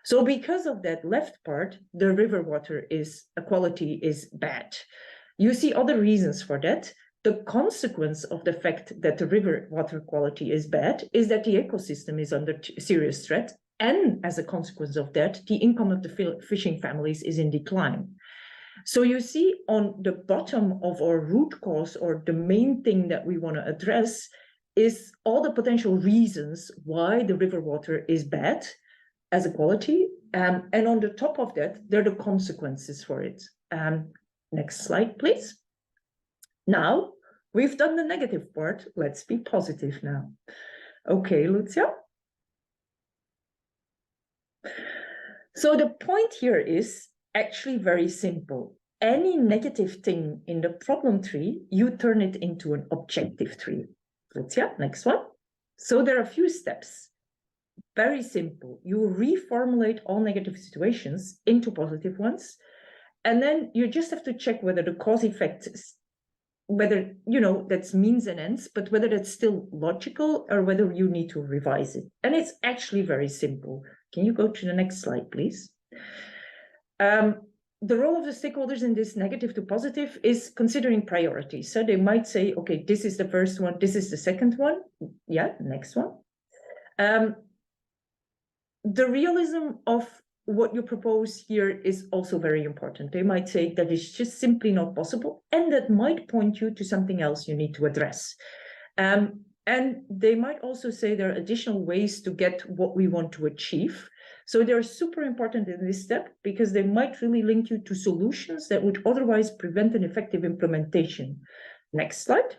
So because of that left part, the river water quality is bad. You see other reasons for that. The consequence of the fact that the river water quality is bad is that the ecosystem is under serious threat, and as a consequence of that, the income of the fishing families is in decline. So you see on the bottom of our root cause, or the main thing that we want to address, is all the potential reasons why the river water is bad as a quality. And on the top of that, there are the consequences for it. Next slide, please. Now, we've done the negative part. Let's be positive now. Okay, Lucia. So the point here is actually very simple. Any negative thing in the problem tree, you turn it into an objective tree. Lucia, next one. So there are a few steps. Very simple. You reformulate all negative situations into positive ones. And then you just have to check whether the cause effect is, whether, that's means and ends, but whether that's still logical or whether you need to revise it. And it's actually very simple. Can you go to the next slide, please? The role of the stakeholders in this negative to positive is considering priorities. So they might say, okay, this is the first one, this is the second one. Yeah, next one. The realism of what you propose here is also very important. They might say that it's just simply not possible, and that might point you to something else you need to address. And they might also say there are additional ways to get what we want to achieve. So they're super important in this step because they might really link you to solutions that would otherwise prevent an effective implementation. Next slide.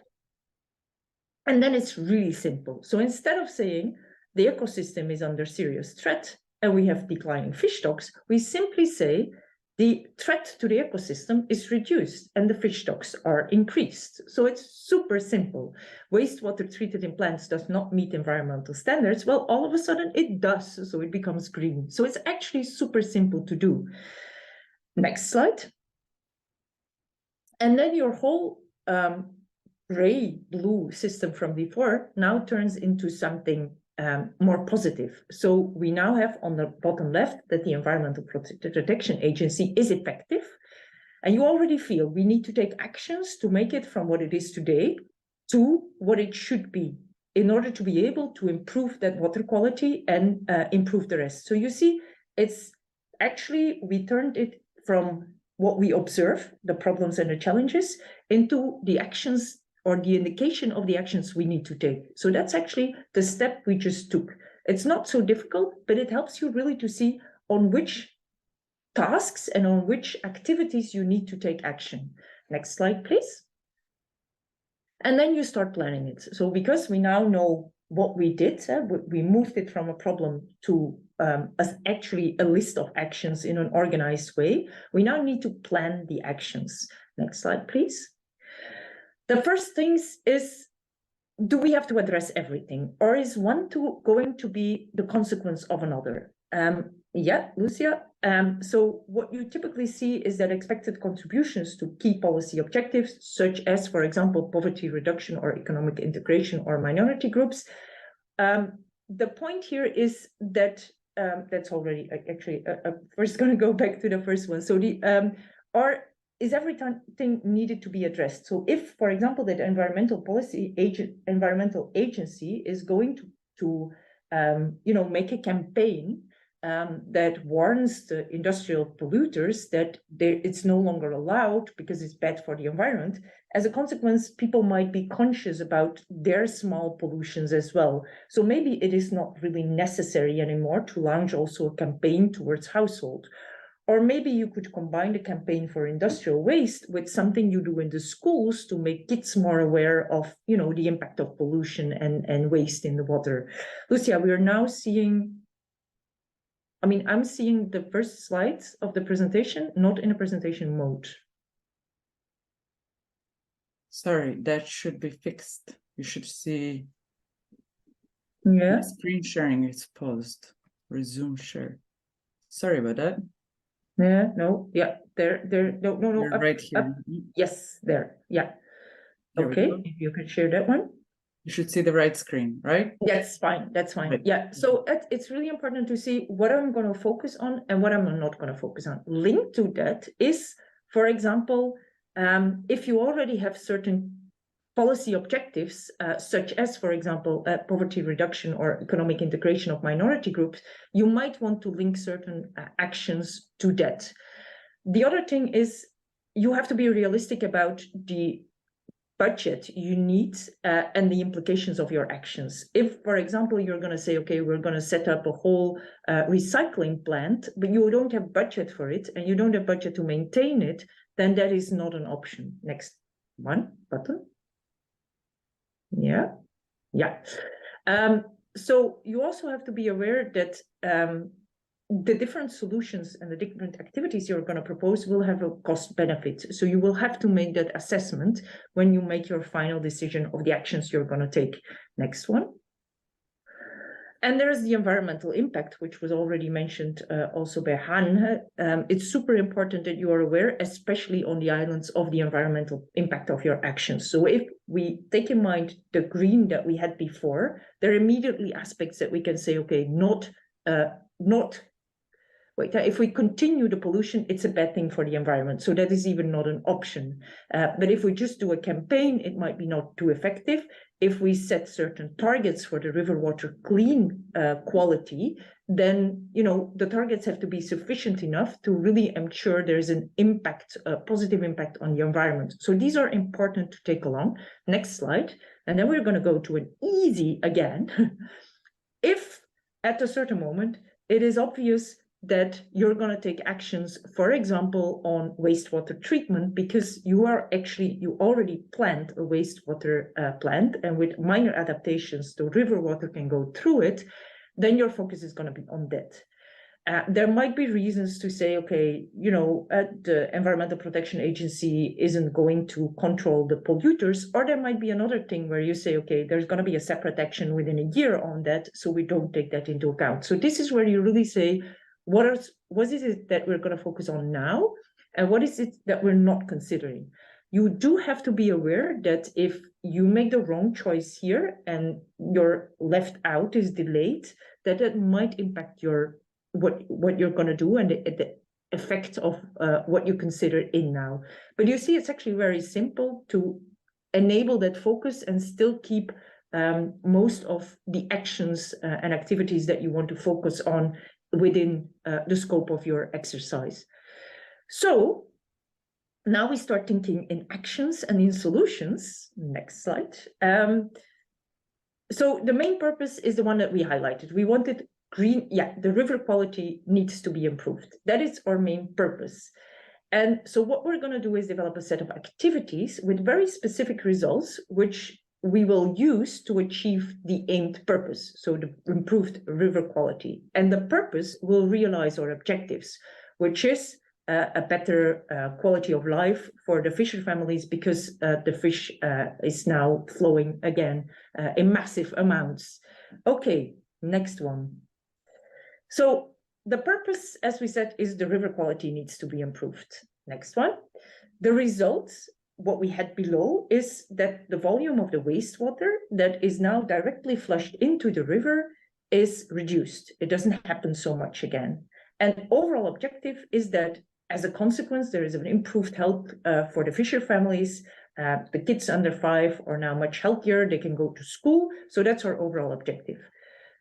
And then it's really simple. So instead of saying the ecosystem is under serious threat and we have declining fish stocks, we simply say the threat to the ecosystem is reduced and the fish stocks are increased. So it's super simple. Wastewater treated in plants does not meet environmental standards. Well, all of a sudden it does, so it becomes green. So it's actually super simple to do. Next slide. And then your whole gray-blue system from before now turns into something more positive. So we now have on the bottom left that the Environmental Protection Agency is effective. And you already feel we need to take actions to make it from what it is today to what it should be in order to be able to improve that water quality and improve the rest. So you see, it's actually, we turned it from what we observe, the problems and the challenges, into the actions or the indication of the actions we need to take. So that's actually the step we just took. It's not so difficult, but it helps you really to see on which tasks and on which activities you need to take action. Next slide, please. And then you start planning it. So because we now know what we did, we moved it from a problem to actually a list of actions in an organized way. We now need to plan the actions. Next slide, please. The first things is, do we have to address everything? Or is one going to be the consequence of another? Yeah, Lucia. So what you typically see is that expected contributions to key policy objectives, such as, for example, poverty reduction or economic integration or minority groups. The point here is that that's already actually, we're just going to go back to the first one. So is everything needed to be addressed? So if, for example, that environmental agency is going to make a campaign that warns the industrial polluters that it's no longer allowed because it's bad for the environment, as a consequence, people might be conscious about their small pollutions as well. So maybe it is not really necessary anymore to launch also a campaign towards household. Or maybe you could combine the campaign for industrial waste with something you do in the schools to make kids more aware of, the impact of pollution and waste in the water. Lucia, we are now seeing, I'm seeing the first slides of the presentation, not in a presentation mode. Sorry, that should be fixed. You should see. Yeah. Screen sharing is paused. Resume share. Sorry about that. Yeah, no, yeah, there, no, You're right here. Yes, there, yeah. There we Okay, go. if you could share that one. You should see the right screen, right? That's fine, that's fine. Right. Yeah, so it's really important to see what I'm going to focus on and what I'm not going to focus on. Linked to that is, for example, if you already have certain policy objectives, such as, for example, poverty reduction or economic integration of minority groups, you might want to link certain actions to that. The other thing is you have to be realistic about the budget you need and the implications of your actions. If, for example, you're going to say, okay, we're going to set up a whole recycling plant, but you don't have budget for it and you don't have budget to maintain it, then that is not an option. Next one button. Yeah. So you also have to be aware that the different solutions and the different activities you're going to propose will have a cost benefit. So you will have to make that assessment when you make your final decision of the actions you're going to take. Next one. And there's the environmental impact, which was already mentioned also by Han. It's super important that you are aware, especially on the islands, of the environmental impact of your actions. So if we take in mind the green that we had before, there are immediately aspects that we can say, okay, if we continue the pollution, it's a bad thing for the environment. So that is even not an option. But if we just do a campaign, it might be not too effective. If we set certain targets for the river water clean quality, then the targets have to be sufficient enough to really ensure there's an impact, a positive impact on the environment. So these are important to take along. Next slide. And then we're going to go to an easy again. If at a certain moment, it is obvious that you're going to take actions, for example, on wastewater treatment, because you already planned a wastewater plant, and with minor adaptations, the river water can go through it, then your focus is going to be on that. There might be reasons to say, okay, the Environmental Protection Agency isn't going to control the polluters, or there might be another thing where you say, okay, there's going to be a separate action within a year on that, so we don't take that into account. So this is where you really say, what is it that we're going to focus on now, and what is it that we're not considering? You do have to be aware that if you make the wrong choice here and your left out is delayed, that might impact what you're going to do and the effect of what you consider in now. But you see, it's actually very simple to enable that focus and still keep most of the actions and activities that you want to focus on within the scope of your exercise. So now we start thinking in actions and in solutions. Next slide. So the main purpose is the one that we highlighted. We wanted the river quality needs to be improved. That is our main purpose. And so what we're going to do is develop a set of activities with very specific results, which we will use to achieve the aimed purpose, so the improved river quality. And the purpose will realize our objectives, which is a better quality of life for the fisher families, because the fish is now flowing again in massive amounts. Okay, next one. So the purpose, as we said, is the river quality needs to be improved. Next one. The results, what we had below, is that the volume of the wastewater that is now directly flushed into the river is reduced. It doesn't happen so much again. And overall objective is that as a consequence, there is an improved health for the fisher families. The kids under 5 are now much healthier. They can go to school. So that's our overall objective.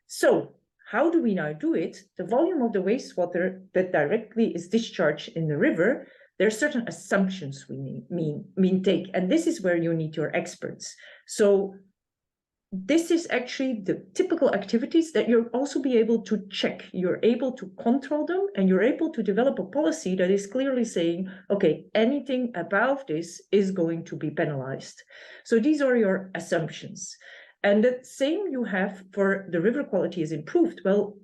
So how do we now do it? The volume of the wastewater that directly is discharged in the river, there are certain assumptions we take, and this is where you need your experts. So this is actually the typical activities that you'll also be able to check. You're able to control them, and you're able to develop a policy that is clearly saying, okay, anything above this is going to be penalized. So these are your assumptions. And the same you have for the river quality is improved. Well,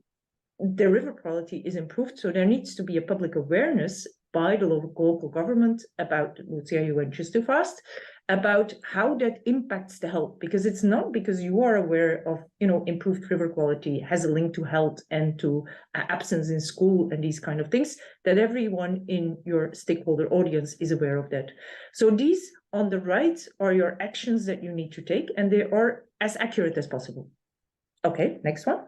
the river quality is improved, so there needs to be a public awareness by the local government about, Lucia, you went just too fast, about how that impacts the health, because it's not because you are aware of, improved river quality has a link to health and to absence in school and these kind of things, that everyone in your stakeholder audience is aware of that. So these on the right are your actions that you need to take, and they are as accurate as possible. Okay, next one.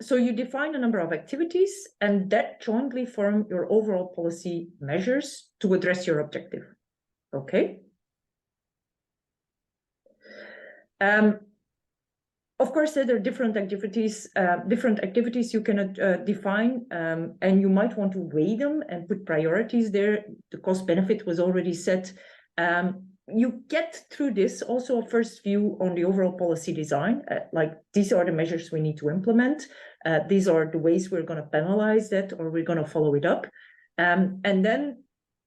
So you define a number of activities, and that jointly form your overall policy measures to address your objective. Okay. Of course, there are different activities you can define, and you might want to weigh them and put priorities there. The cost benefit was already set. You get through this also a first view on the overall policy design, like these are the measures we need to implement. These are the ways we're going to penalize that, or we're going to follow it up. And then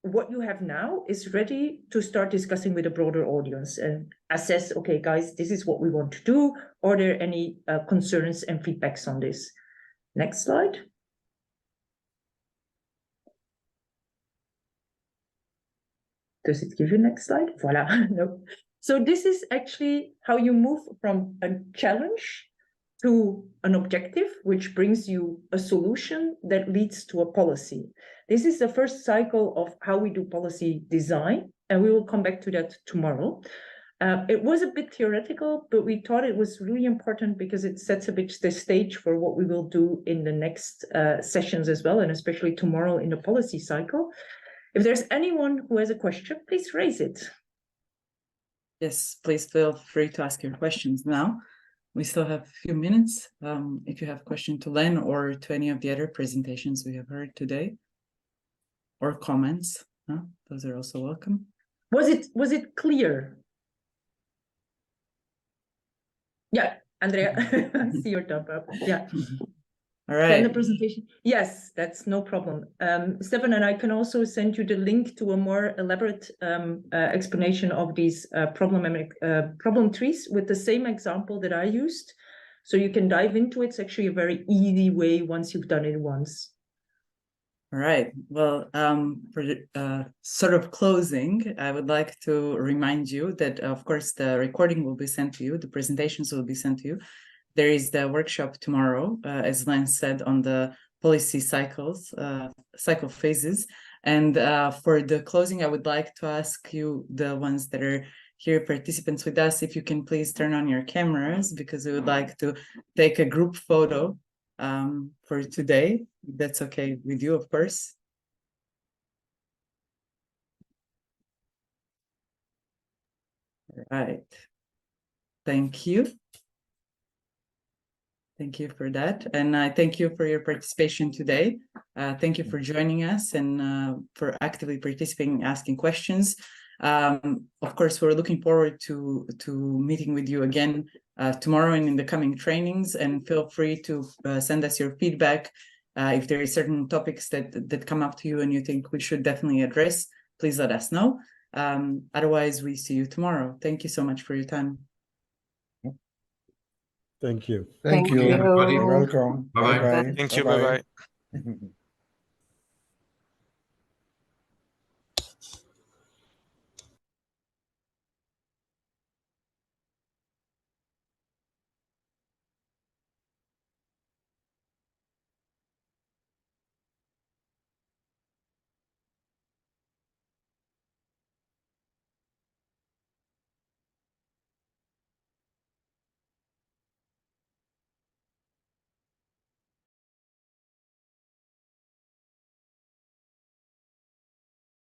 what you have now is ready to start discussing with a broader audience and assess, okay, guys, this is what we want to do. Are there any concerns and feedbacks on this? Next slide. Does it give you next slide? Voila, no. So this is actually how you move from a challenge to an objective, which brings you a solution that leads to a policy. This is the first cycle of how we do policy design, and we will come back to that tomorrow. It was a bit theoretical, but we thought it was really important because it sets a bit the stage for what we will do in the next sessions as well, and especially tomorrow in the policy cycle. If there's anyone who has a question, please raise it. Yes, please feel free to ask your questions now. We still have a few minutes. If you have a question to Len or to any of the other presentations we have heard today, or comments, those are also welcome. Was it clear? Yeah, Andrea, I see your thumb up. Yeah. All right. The presentation. Yes, that's no problem. Stefan and I can also send you the link to a more elaborate explanation of these problem trees with the same example that I used. So you can dive into it. It's actually a very easy way once you've done it once. All right. Well, for the sort of closing, I would like to remind you that, of course, the recording will be sent to you. The presentations will be sent to you. There is the workshop tomorrow, as Len said, on the policy cycle phases. And for the closing, I would like to ask you, the ones that are here, participants with us, if you can please turn on your cameras, because we would like to take a group photo for today. That's okay with you, of course. All right. Thank you. Thank you for that. And I thank you for your participation today. Thank you for joining us and for actively participating, asking questions. Of course, we're looking forward to meeting with you again tomorrow and in the coming trainings. And feel free to send us your feedback. If there are certain topics that come up to you and you think we should definitely address, please let us know. Otherwise, we see you tomorrow. Thank you so much for your time. Thank you. Thank you, everybody. Welcome. Bye-bye. Bye-bye. Thank you. Bye-bye. Bye-bye.